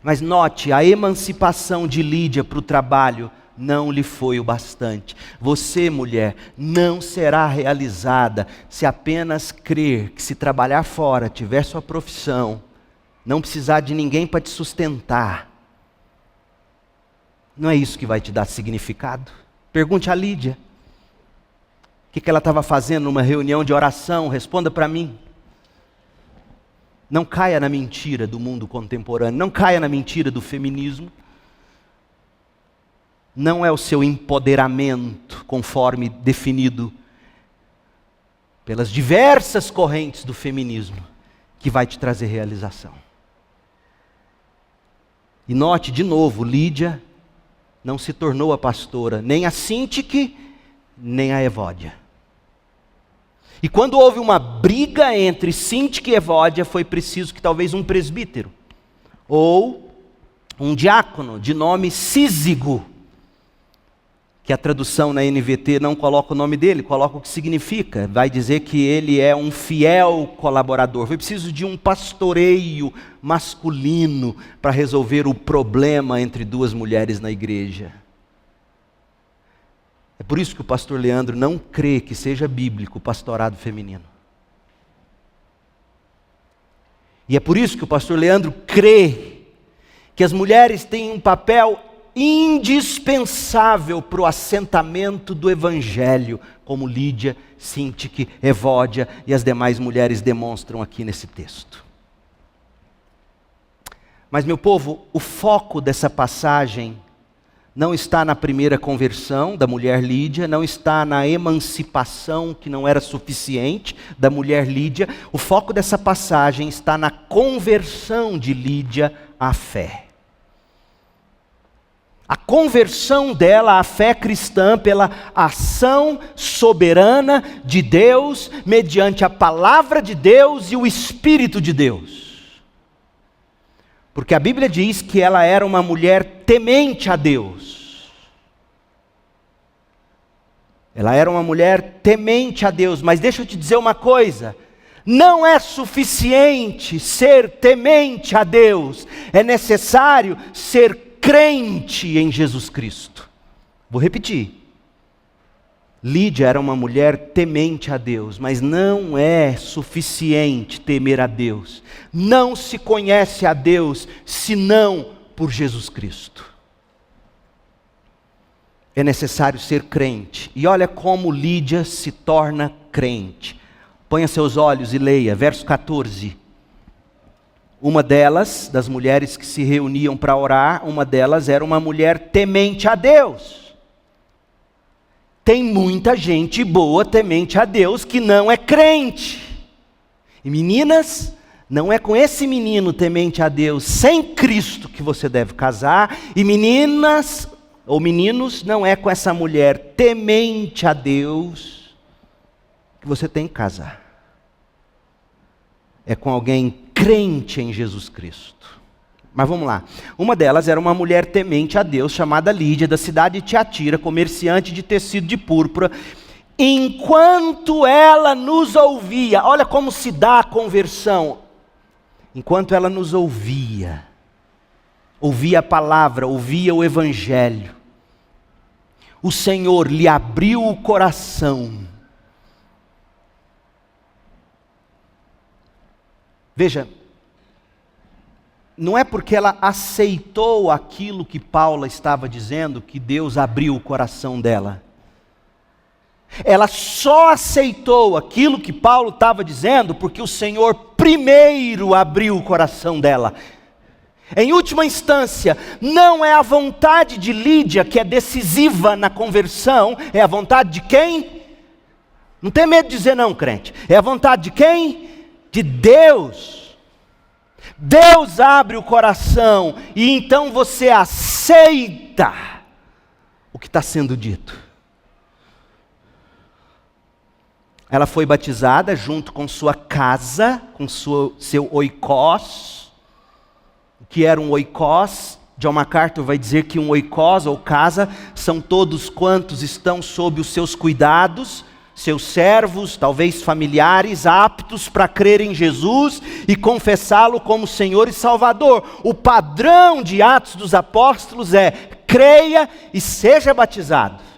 Speaker 1: Mas note, a emancipação de Lídia para o trabalho não lhe foi o bastante. Você, mulher, não será realizada se apenas crer que se trabalhar fora, tiver sua profissão, não precisar de ninguém para te sustentar. Não é isso que vai te dar significado? Pergunte a Lídia. O que ela estava fazendo numa reunião de oração? Responda para mim. Não caia na mentira do mundo contemporâneo. Não caia na mentira do feminismo. Não é o seu empoderamento, conforme definido pelas diversas correntes do feminismo, que vai te trazer realização. E note de novo, Lídia não se tornou a pastora, nem a Sintique, nem a Evódia. E quando houve uma briga entre Sintique e Evódia, foi preciso que talvez um presbítero, ou um diácono de nome Císigo, que a tradução na NVT não coloca o nome dele, coloca o que significa, vai dizer que ele é um fiel colaborador. Foi preciso de um pastoreio masculino para resolver o problema entre duas mulheres na igreja. É por isso que o pastor Leandro não crê que seja bíblico o pastorado feminino. E é por isso que o pastor Leandro crê que as mulheres têm um papel indispensável para o assentamento do evangelho, como Lídia, Sintique, Evódia e as demais mulheres demonstram aqui nesse texto. Mas, meu povo, o foco dessa passagem não está na primeira conversão da mulher Lídia, não está na emancipação que não era suficiente da mulher Lídia. O foco dessa passagem está na conversão de Lídia à fé. A conversão dela à fé cristã pela ação soberana de Deus, mediante a palavra de Deus e o Espírito de Deus. Porque a Bíblia diz que ela era uma mulher temente a Deus. Ela era uma mulher temente a Deus, mas deixa eu te dizer uma coisa. Não é suficiente ser temente a Deus, é necessário ser crente em Jesus Cristo. Vou repetir. Lídia era uma mulher temente a Deus, mas não é suficiente temer a Deus. Não se conhece a Deus senão por Jesus Cristo. É necessário ser crente. E olha como Lídia se torna crente. Ponha seus olhos e leia, verso 14. Uma delas, das mulheres que se reuniam para orar, uma delas era uma mulher temente a Deus. Tem muita gente boa temente a Deus que não é crente. E meninas, não é com esse menino temente a Deus sem Cristo que você deve casar. E meninas, ou meninos, não é com essa mulher temente a Deus que você tem que casar. É com alguém crente em Jesus Cristo. Mas vamos lá. Uma delas era uma mulher temente a Deus, chamada Lídia, da cidade de Tiatira, comerciante de tecido de púrpura, enquanto ela nos ouvia, olha como se dá a conversão. Enquanto ela nos ouvia, ouvia a palavra, ouvia o evangelho, o Senhor lhe abriu o coração. Veja, não é porque ela aceitou aquilo que Paulo estava dizendo que Deus abriu o coração dela. Ela só aceitou aquilo que Paulo estava dizendo porque o Senhor primeiro abriu o coração dela. Em última instância, não é a vontade de Lídia que é decisiva na conversão, é a vontade de quem? Não tem medo de dizer não, crente. É a vontade de quem? De Deus. Deus abre o coração e então você aceita o que está sendo dito. Ela foi batizada junto com sua casa, com seu oikós. O que era um oikós? John MacArthur vai dizer que um oikós ou casa são todos quantos estão sob os seus cuidados, seus servos, talvez familiares, aptos para crer em Jesus e confessá-lo como Senhor e Salvador. O padrão de Atos dos Apóstolos é: creia e seja batizado.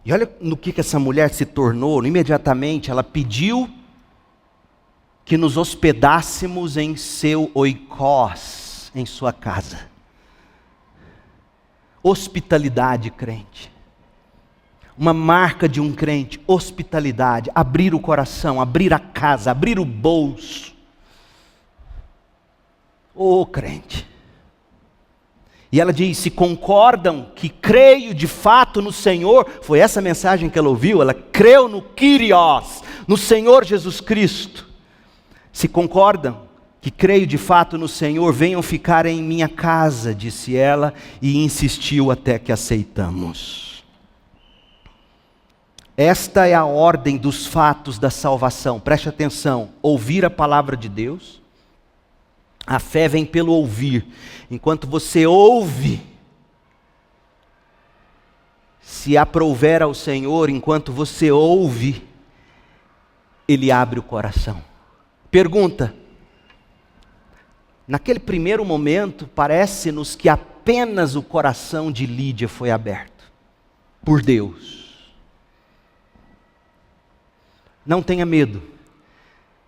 Speaker 1: E olha no que essa mulher se tornou. Imediatamente ela pediu que nos hospedássemos em seu oikós, em sua casa. Hospitalidade, crente. Uma marca de um crente, hospitalidade, abrir o coração, abrir a casa, abrir o bolso. Ô crente. E ela diz: se concordam que creio de fato no Senhor, foi essa mensagem que ela ouviu, ela creu no Kyrios, no Senhor Jesus Cristo. Se concordam que creio de fato no Senhor, venham ficar em minha casa, disse ela, e insistiu até que aceitamos. Esta é a ordem dos fatos da salvação, preste atenção: ouvir a palavra de Deus. A fé vem pelo ouvir. Enquanto você ouve, se aprouver ao Senhor, enquanto você ouve, Ele abre o coração. Pergunta: naquele primeiro momento, parece-nos que apenas o coração de Lídia foi aberto por Deus. Não tenha medo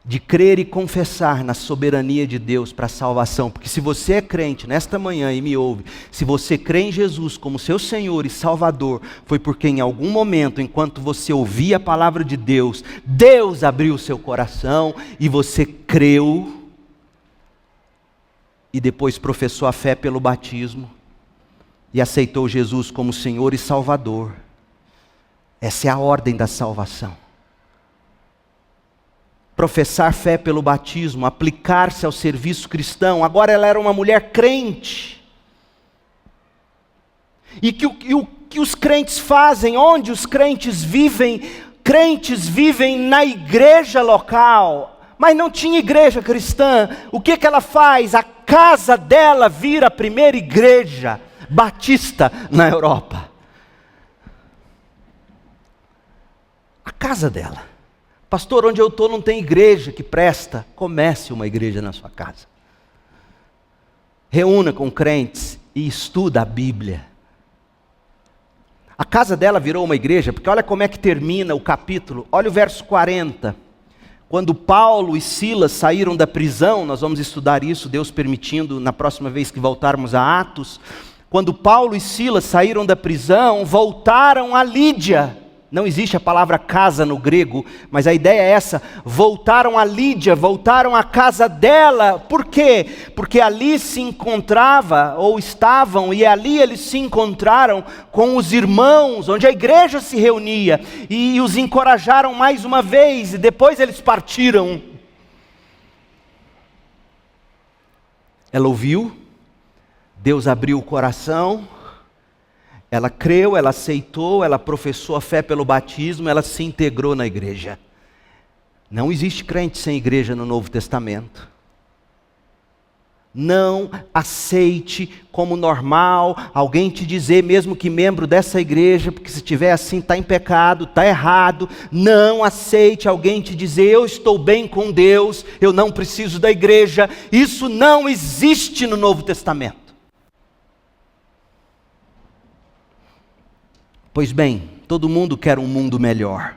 Speaker 1: de crer e confessar na soberania de Deus para a salvação, porque se você é crente nesta manhã e me ouve, se você crê em Jesus como seu Senhor e Salvador, foi porque em algum momento, enquanto você ouvia a palavra de Deus, Deus abriu o seu coração e você creu e depois professou a fé pelo batismo e aceitou Jesus como Senhor e Salvador. Essa é a ordem da salvação. Professar fé pelo batismo, aplicar-se ao serviço cristão. Agora ela era uma mulher crente. E o que os crentes fazem, onde os crentes vivem na igreja local, mas não tinha igreja cristã. O que ela faz? A casa dela vira a primeira igreja batista na Europa. A casa dela. Pastor, onde eu estou não tem igreja que presta. Comece uma igreja na sua casa. Reúna com crentes e estuda a Bíblia. A casa dela virou uma igreja, porque olha como é que termina o capítulo. Olha o verso 40. Quando Paulo e Silas saíram da prisão, nós vamos estudar isso, Deus permitindo, na próxima vez que voltarmos a Atos. Quando Paulo e Silas saíram da prisão, voltaram a Lídia. Não existe a palavra casa no grego, mas a ideia é essa: voltaram a Lídia, voltaram à casa dela. Por quê? Porque ali se encontrava, ou estavam, e ali eles se encontraram com os irmãos, onde a igreja se reunia, e os encorajaram mais uma vez, e depois eles partiram. Ela ouviu, Deus abriu o coração, ela creu, ela aceitou, ela professou a fé pelo batismo, ela se integrou na igreja. Não existe crente sem igreja no Novo Testamento. Não aceite como normal alguém te dizer, mesmo que membro dessa igreja, porque se estiver assim está em pecado, está errado. Não aceite alguém te dizer, eu estou bem com Deus, eu não preciso da igreja. Isso não existe no Novo Testamento. Pois bem, todo mundo quer um mundo melhor.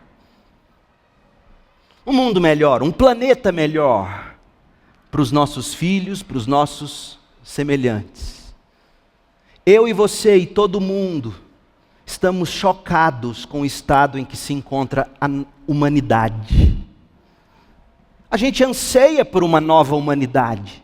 Speaker 1: Um mundo melhor, um planeta melhor. Para os nossos filhos, para os nossos semelhantes. Eu e você e todo mundo estamos chocados com o estado em que se encontra a humanidade. A gente anseia por uma nova humanidade.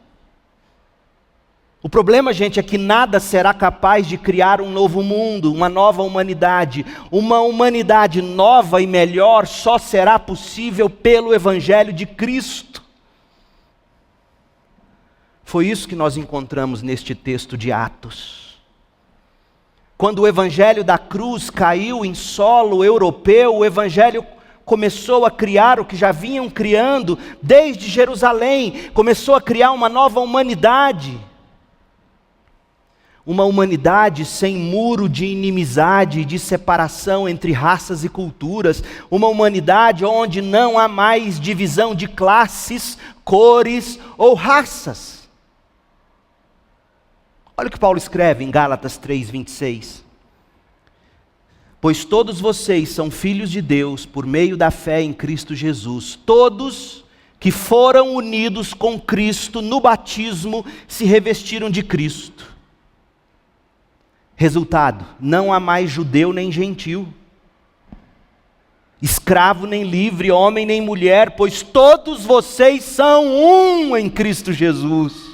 Speaker 1: O problema, gente, é que nada será capaz de criar um novo mundo, uma nova humanidade. Uma humanidade nova e melhor só será possível pelo Evangelho de Cristo. Foi isso que nós encontramos neste texto de Atos. Quando o evangelho da cruz caiu em solo europeu, o evangelho começou a criar o que já vinham criando desde Jerusalém, começou a criar uma nova humanidade. Uma humanidade sem muro de inimizade e de separação entre raças e culturas. Uma humanidade onde não há mais divisão de classes, cores ou raças. Olha o que Paulo escreve em Gálatas 3:26. Pois todos vocês são filhos de Deus por meio da fé em Cristo Jesus. Todos que foram unidos com Cristo no batismo se revestiram de Cristo. Resultado, não há mais judeu nem gentil, escravo nem livre, homem nem mulher, pois todos vocês são um em Cristo Jesus.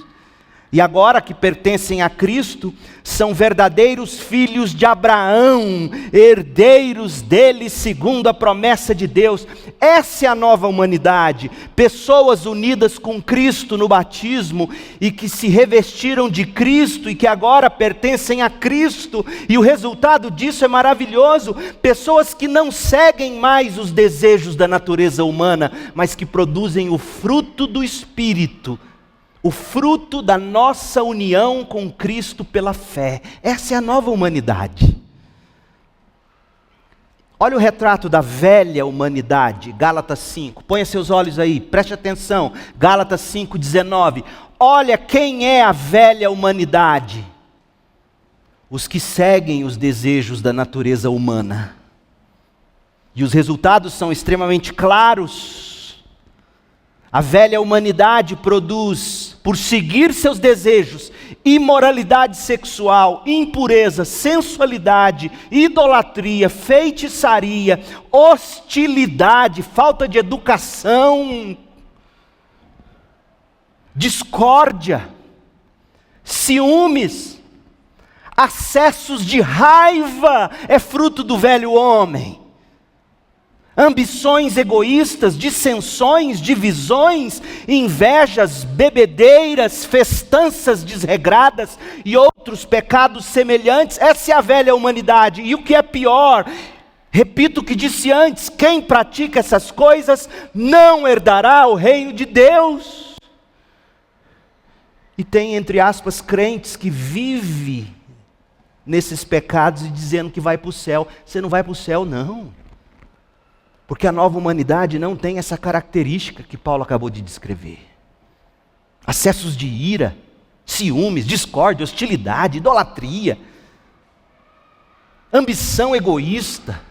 Speaker 1: E agora que pertencem a Cristo, são verdadeiros filhos de Abraão, herdeiros dele segundo a promessa de Deus. Essa é a nova humanidade, pessoas unidas com Cristo no batismo e que se revestiram de Cristo e que agora pertencem a Cristo. E o resultado disso é maravilhoso, pessoas que não seguem mais os desejos da natureza humana, mas que produzem o fruto do Espírito, o fruto da nossa união com Cristo pela fé. Essa é a nova humanidade. Olha o retrato da velha humanidade, Gálatas 5. Ponha seus olhos aí, preste atenção. Gálatas 5:19. Olha quem é a velha humanidade. Os que seguem os desejos da natureza humana. E os resultados são extremamente claros. A velha humanidade produz, por seguir seus desejos, imoralidade sexual, impureza, sensualidade, idolatria, feitiçaria, hostilidade, falta de educação, discórdia, ciúmes, acessos de raiva, é fruto do velho homem. Ambições egoístas, dissensões, divisões, invejas, bebedeiras, festanças desregradas e outros pecados semelhantes. Essa é a velha humanidade. E o que é pior, repito o que disse antes, quem pratica essas coisas não herdará o reino de Deus. E tem, entre aspas, crentes que vivem nesses pecados e dizendo que vai para o céu. Você não vai para o céu, não. Porque a nova humanidade não tem essa característica que Paulo acabou de descrever. Acessos de ira, ciúmes, discórdia, hostilidade, idolatria, ambição egoísta.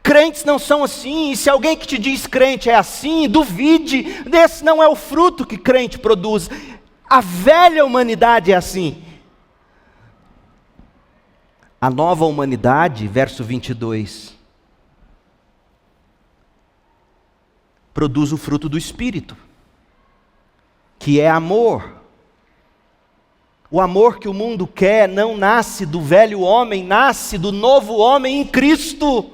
Speaker 1: Crentes não são assim, e se alguém que te diz crente é assim, duvide, esse não é o fruto que crente produz. A velha humanidade é assim. A nova humanidade, verso 22, produz o fruto do Espírito, que é amor. O amor que o mundo quer não nasce do velho homem, nasce do novo homem em Cristo.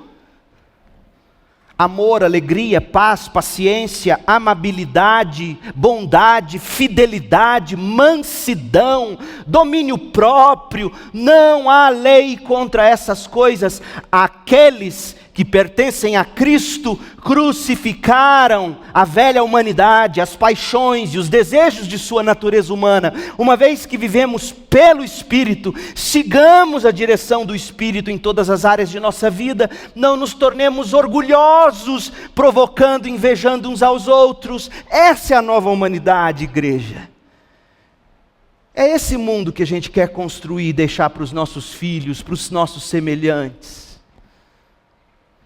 Speaker 1: Amor, alegria, paz, paciência, amabilidade, bondade, fidelidade, mansidão, domínio próprio. Não há lei contra essas coisas. Aqueles que pertencem a Cristo crucificaram a velha humanidade, as paixões e os desejos de sua natureza humana. Uma vez que vivemos pelo Espírito, sigamos a direção do Espírito em todas as áreas de nossa vida. Não nos tornemos orgulhosos, provocando, invejando uns aos outros. Essa é a nova humanidade, igreja. É esse mundo que a gente quer construir e deixar para os nossos filhos, para os nossos semelhantes.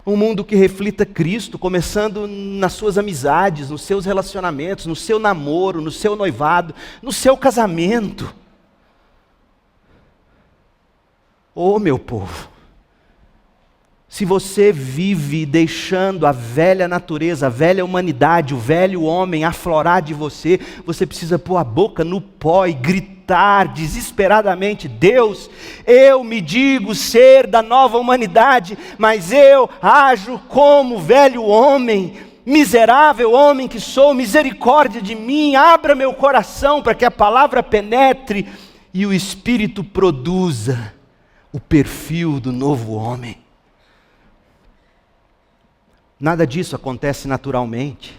Speaker 1: Um mundo que reflita Cristo, começando nas suas amizades, nos seus relacionamentos, no seu namoro, no seu noivado, no seu casamento. Oh, meu povo, se você vive deixando a velha natureza, a velha humanidade, o velho homem aflorar de você, você precisa pôr a boca no pó e gritar desesperadamente: Deus, eu me digo ser da nova humanidade, mas eu ajo como velho homem, miserável homem que sou, misericórdia de mim, abra meu coração para que a palavra penetre e o Espírito produza o perfil do novo homem. Nada disso acontece naturalmente.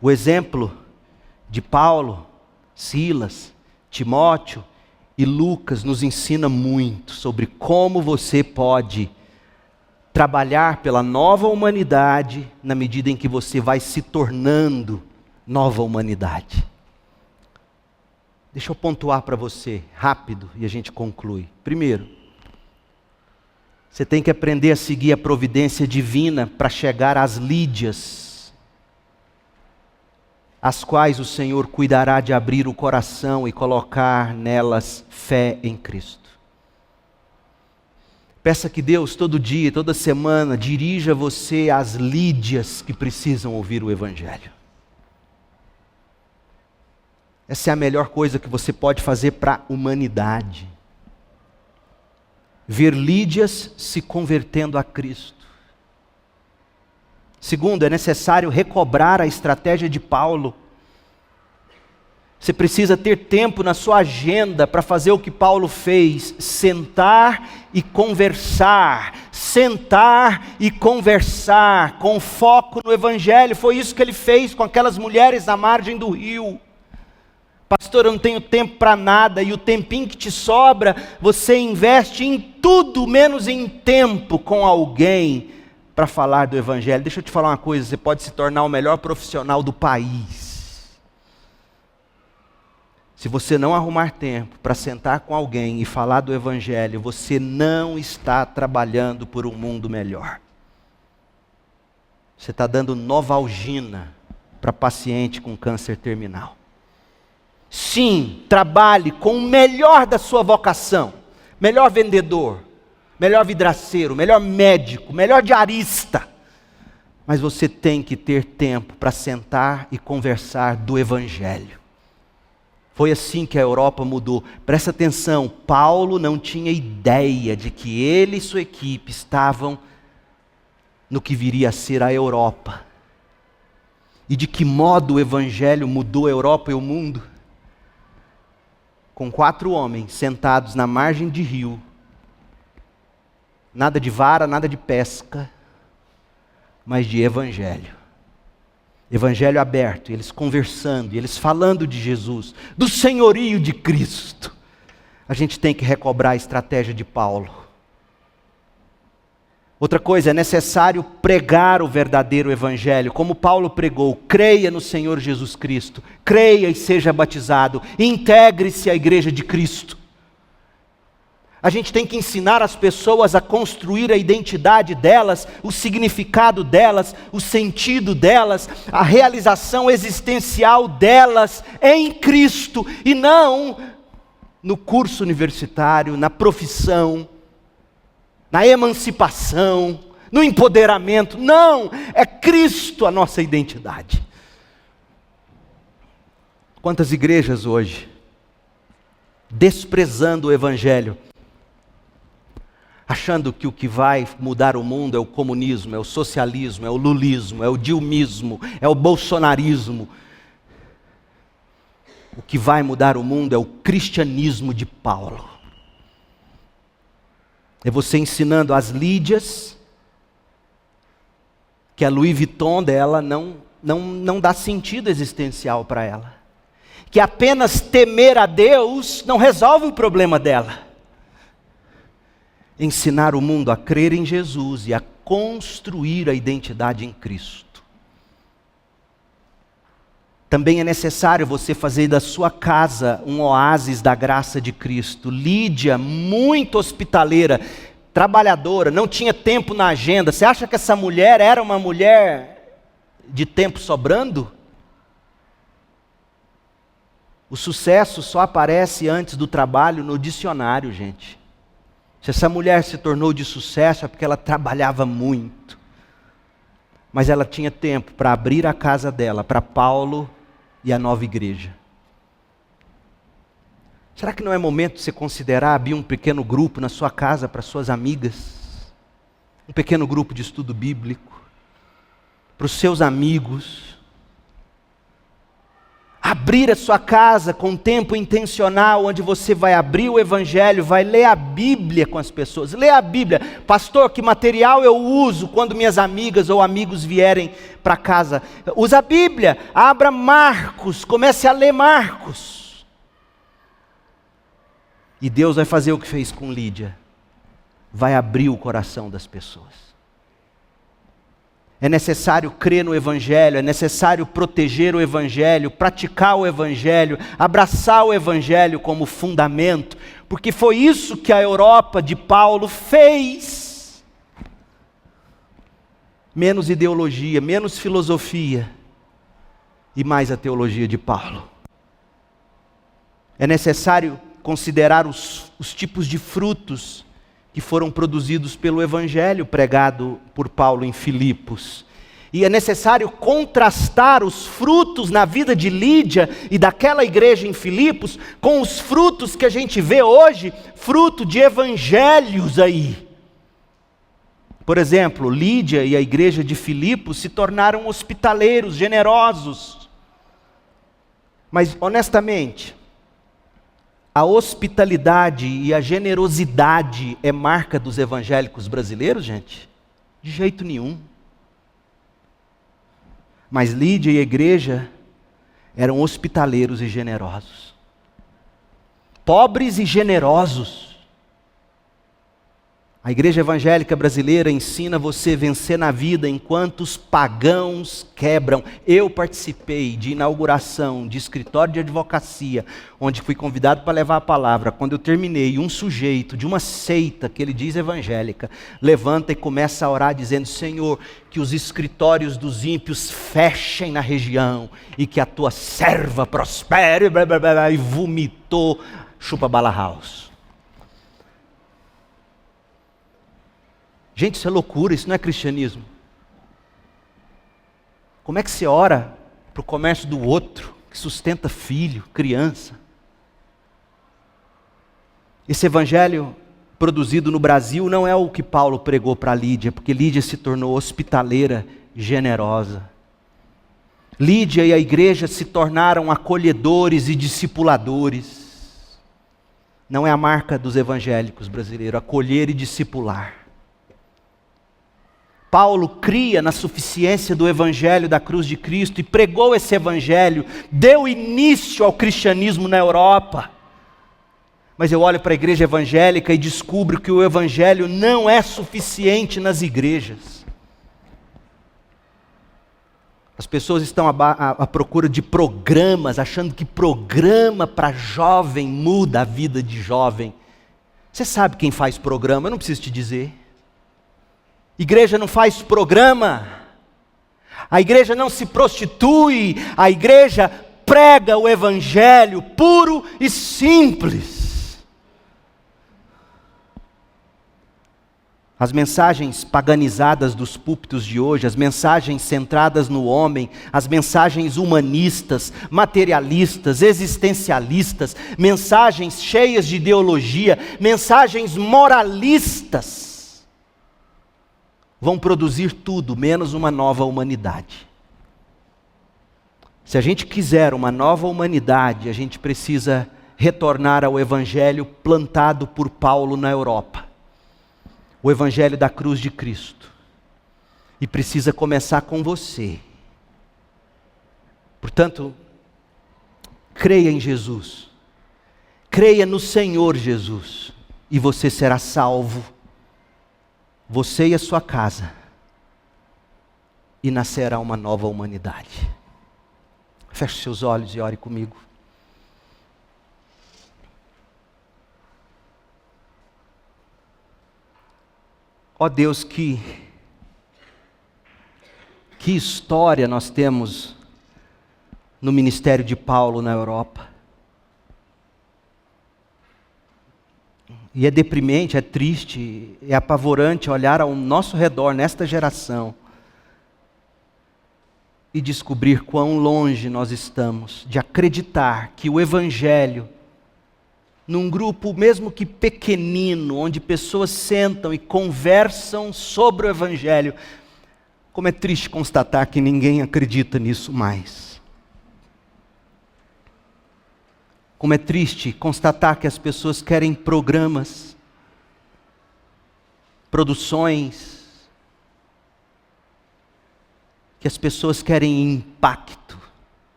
Speaker 1: O exemplo de Paulo, Silas, Timóteo e Lucas nos ensina muito sobre como você pode trabalhar pela nova humanidade na medida em que você vai se tornando nova humanidade. Deixa eu pontuar para você, rápido, e a gente conclui. Primeiro, você tem que aprender a seguir a providência divina para chegar às Lídias, as quais o Senhor cuidará de abrir o coração e colocar nelas fé em Cristo. Peça que Deus todo dia, toda semana, dirija você às Lídias que precisam ouvir o Evangelho. Essa é a melhor coisa que você pode fazer para a humanidade. Ver Lídias se convertendo a Cristo. Segundo, é necessário recobrar a estratégia de Paulo. Você precisa ter tempo na sua agenda para fazer o que Paulo fez: sentar e conversar, com foco no Evangelho. Foi isso que ele fez com aquelas mulheres na margem do rio. Pastor, eu não tenho tempo para nada, e o tempinho que te sobra, você investe em tudo, menos em tempo com alguém para falar do Evangelho. Deixa eu te falar uma coisa, você pode se tornar o melhor profissional do país. Se você não arrumar tempo para sentar com alguém e falar do Evangelho, você não está trabalhando por um mundo melhor. Você está dando Novalgina para paciente com câncer terminal. Sim, trabalhe com o melhor da sua vocação. Melhor vendedor, melhor vidraceiro, melhor médico, melhor diarista. Mas você tem que ter tempo para sentar e conversar do Evangelho. Foi assim que a Europa mudou. Presta atenção, Paulo não tinha ideia de que ele e sua equipe estavam no que viria a ser a Europa. E de que modo o Evangelho mudou a Europa e o mundo. Com 4 homens sentados na margem de rio, nada de vara, nada de pesca, mas de Evangelho. Evangelho aberto, eles conversando, eles falando de Jesus, do senhorio de Cristo. A gente tem que recobrar a estratégia de Paulo. Outra coisa, é necessário pregar o verdadeiro Evangelho, como Paulo pregou: creia no Senhor Jesus Cristo, creia e seja batizado, integre-se à igreja de Cristo. A gente tem que ensinar as pessoas a construir a identidade delas, o significado delas, o sentido delas, a realização existencial delas em Cristo, e não no curso universitário, na profissão, na emancipação, no empoderamento. Não, é Cristo a nossa identidade. Quantas igrejas hoje, desprezando o Evangelho, achando que o que vai mudar o mundo é o comunismo, é o socialismo, é o lulismo, é o dilmismo, é o bolsonarismo. O que vai mudar o mundo é o cristianismo de Paulo. É você ensinando as Lídias que a Louis Vuitton dela não dá sentido existencial para ela. Que apenas temer a Deus não resolve o problema dela. Ensinar o mundo a crer em Jesus e a construir a identidade em Cristo. Também é necessário você fazer da sua casa um oásis da graça de Cristo. Lídia, muito hospitaleira, trabalhadora, não tinha tempo na agenda. Você acha que essa mulher era uma mulher de tempo sobrando? O sucesso só aparece antes do trabalho no dicionário, gente. Se essa mulher se tornou de sucesso é porque ela trabalhava muito. Mas ela tinha tempo para abrir a casa dela para Paulo e a nova igreja. Será que não é momento de você considerar abrir um pequeno grupo na sua casa para suas amigas? Um pequeno grupo de estudo bíblico? Para os seus amigos? Abrir a sua casa com tempo intencional, onde você vai abrir o Evangelho, vai ler a Bíblia com as pessoas. Lê a Bíblia. Pastor, que material eu uso quando minhas amigas ou amigos vierem para casa? Usa a Bíblia. Abra Marcos, comece a ler Marcos. E Deus vai fazer o que fez com Lídia. Vai abrir o coração das pessoas. É necessário crer no Evangelho, é necessário proteger o Evangelho, praticar o Evangelho, abraçar o Evangelho como fundamento, porque foi isso que a Europa de Paulo fez. Menos ideologia, menos filosofia e mais a teologia de Paulo. É necessário considerar os tipos de frutos que foram produzidos pelo Evangelho pregado por Paulo em Filipos. E é necessário contrastar os frutos na vida de Lídia e daquela igreja em Filipos com os frutos que a gente vê hoje, fruto de evangelhos aí. Por exemplo, Lídia e a igreja de Filipos se tornaram hospitaleiros, generosos. Mas, honestamente, a hospitalidade e a generosidade é marca dos evangélicos brasileiros, gente? De jeito nenhum. Mas Lídia e a igreja eram hospitaleiros e generosos. Pobres e generosos. A igreja evangélica brasileira ensina você a vencer na vida enquanto os pagãos quebram. Eu participei de inauguração de escritório de advocacia, onde fui convidado para levar a palavra. Quando eu terminei, um sujeito de uma seita, que ele diz evangélica, levanta e começa a orar dizendo: Senhor, que os escritórios dos ímpios fechem na região e que a tua serva prospere, blá, blá, blá, e vomitou Chupa Bala House. Gente, isso é loucura, isso não é cristianismo. Como é que você ora para o comércio do outro, que sustenta filho, criança? Esse evangelho produzido no Brasil não é o que Paulo pregou para Lídia, porque Lídia se tornou hospitaleira, generosa. Lídia e a igreja se tornaram acolhedores e discipuladores. Não é a marca dos evangélicos brasileiros, acolher e discipular. Paulo cria na suficiência do Evangelho da cruz de Cristo e pregou esse Evangelho, deu início ao cristianismo na Europa. Mas eu olho para a igreja evangélica e descubro que o Evangelho não é suficiente nas igrejas. As pessoas estão à procura de programas, achando que programa para jovem muda a vida de jovem. Você sabe quem faz programa, eu não preciso te dizer. Igreja não faz programa, a igreja não se prostitui, a igreja prega o Evangelho puro e simples. As mensagens paganizadas dos púlpitos de hoje, as mensagens centradas no homem, as mensagens humanistas, materialistas, existencialistas, mensagens cheias de ideologia, mensagens moralistas, vão produzir tudo menos uma nova humanidade. Se a gente quiser uma nova humanidade, a gente precisa retornar ao Evangelho plantado por Paulo na Europa. o Evangelho da cruz de Cristo. E precisa começar com você. Portanto, creia em Jesus. Creia no Senhor Jesus. E você será salvo. Você e a sua casa. E nascerá uma nova humanidade. Feche seus olhos e ore comigo. Ó Deus, que história nós temos no ministério de Paulo na Europa. E é deprimente, é triste, é apavorante olhar ao nosso redor nesta geração e descobrir quão longe nós estamos de acreditar que o Evangelho, num grupo mesmo que pequenino, onde pessoas sentam e conversam sobre o Evangelho, como é triste constatar que ninguém acredita nisso mais. Como é triste constatar que as pessoas querem programas, produções, que as pessoas querem impacto,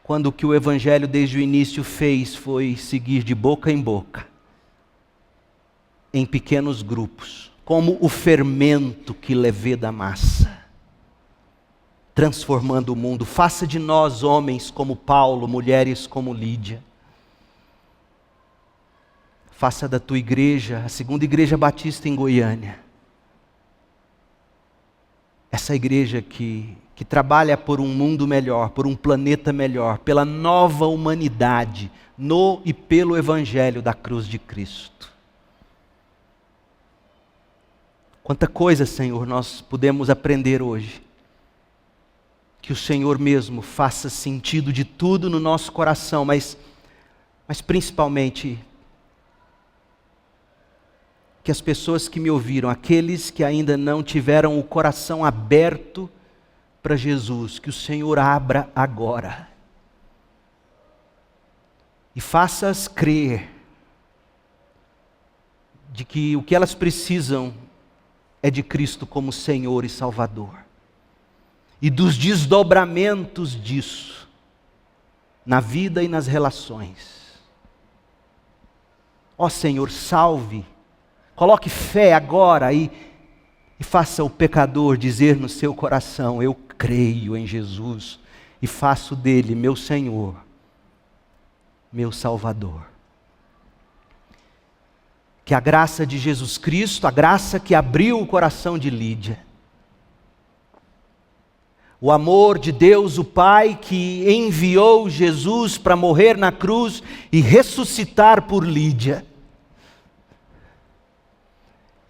Speaker 1: quando o que o Evangelho desde o início fez foi seguir de boca em boca, em pequenos grupos, como o fermento que leveda a massa, transformando o mundo. Faça de nós homens como Paulo, mulheres como Lídia. Faça da tua igreja, a segunda igreja batista em Goiânia, essa igreja que trabalha por um mundo melhor, por um planeta melhor, pela nova humanidade, no e pelo Evangelho da cruz de Cristo. Quanta coisa, Senhor, nós podemos aprender hoje. Que o Senhor mesmo faça sentido de tudo no nosso coração, mas principalmente que as pessoas que me ouviram, aqueles que ainda não tiveram o coração aberto para Jesus, que o Senhor abra agora. E faça-as crer de que o que elas precisam é de Cristo como Senhor e Salvador. E dos desdobramentos disso, na vida e nas relações. Ó Senhor, salve, coloque fé agora e faça o pecador dizer no seu coração: eu creio em Jesus e faço dele meu Senhor, meu Salvador. Que a graça de Jesus Cristo, a graça que abriu o coração de Lídia, o amor de Deus o Pai que enviou Jesus para morrer na cruz e ressuscitar por Lídia,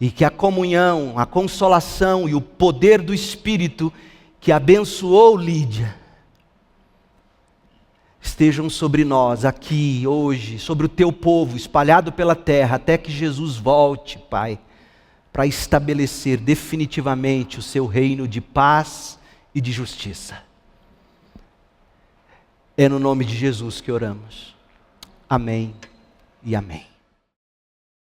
Speaker 1: e que a comunhão, a consolação e o poder do Espírito que abençoou Lídia estejam sobre nós aqui, hoje, sobre o teu povo espalhado pela terra, até que Jesus volte, Pai, para estabelecer definitivamente o seu reino de paz e de justiça. É no nome de Jesus que oramos. Amém e amém.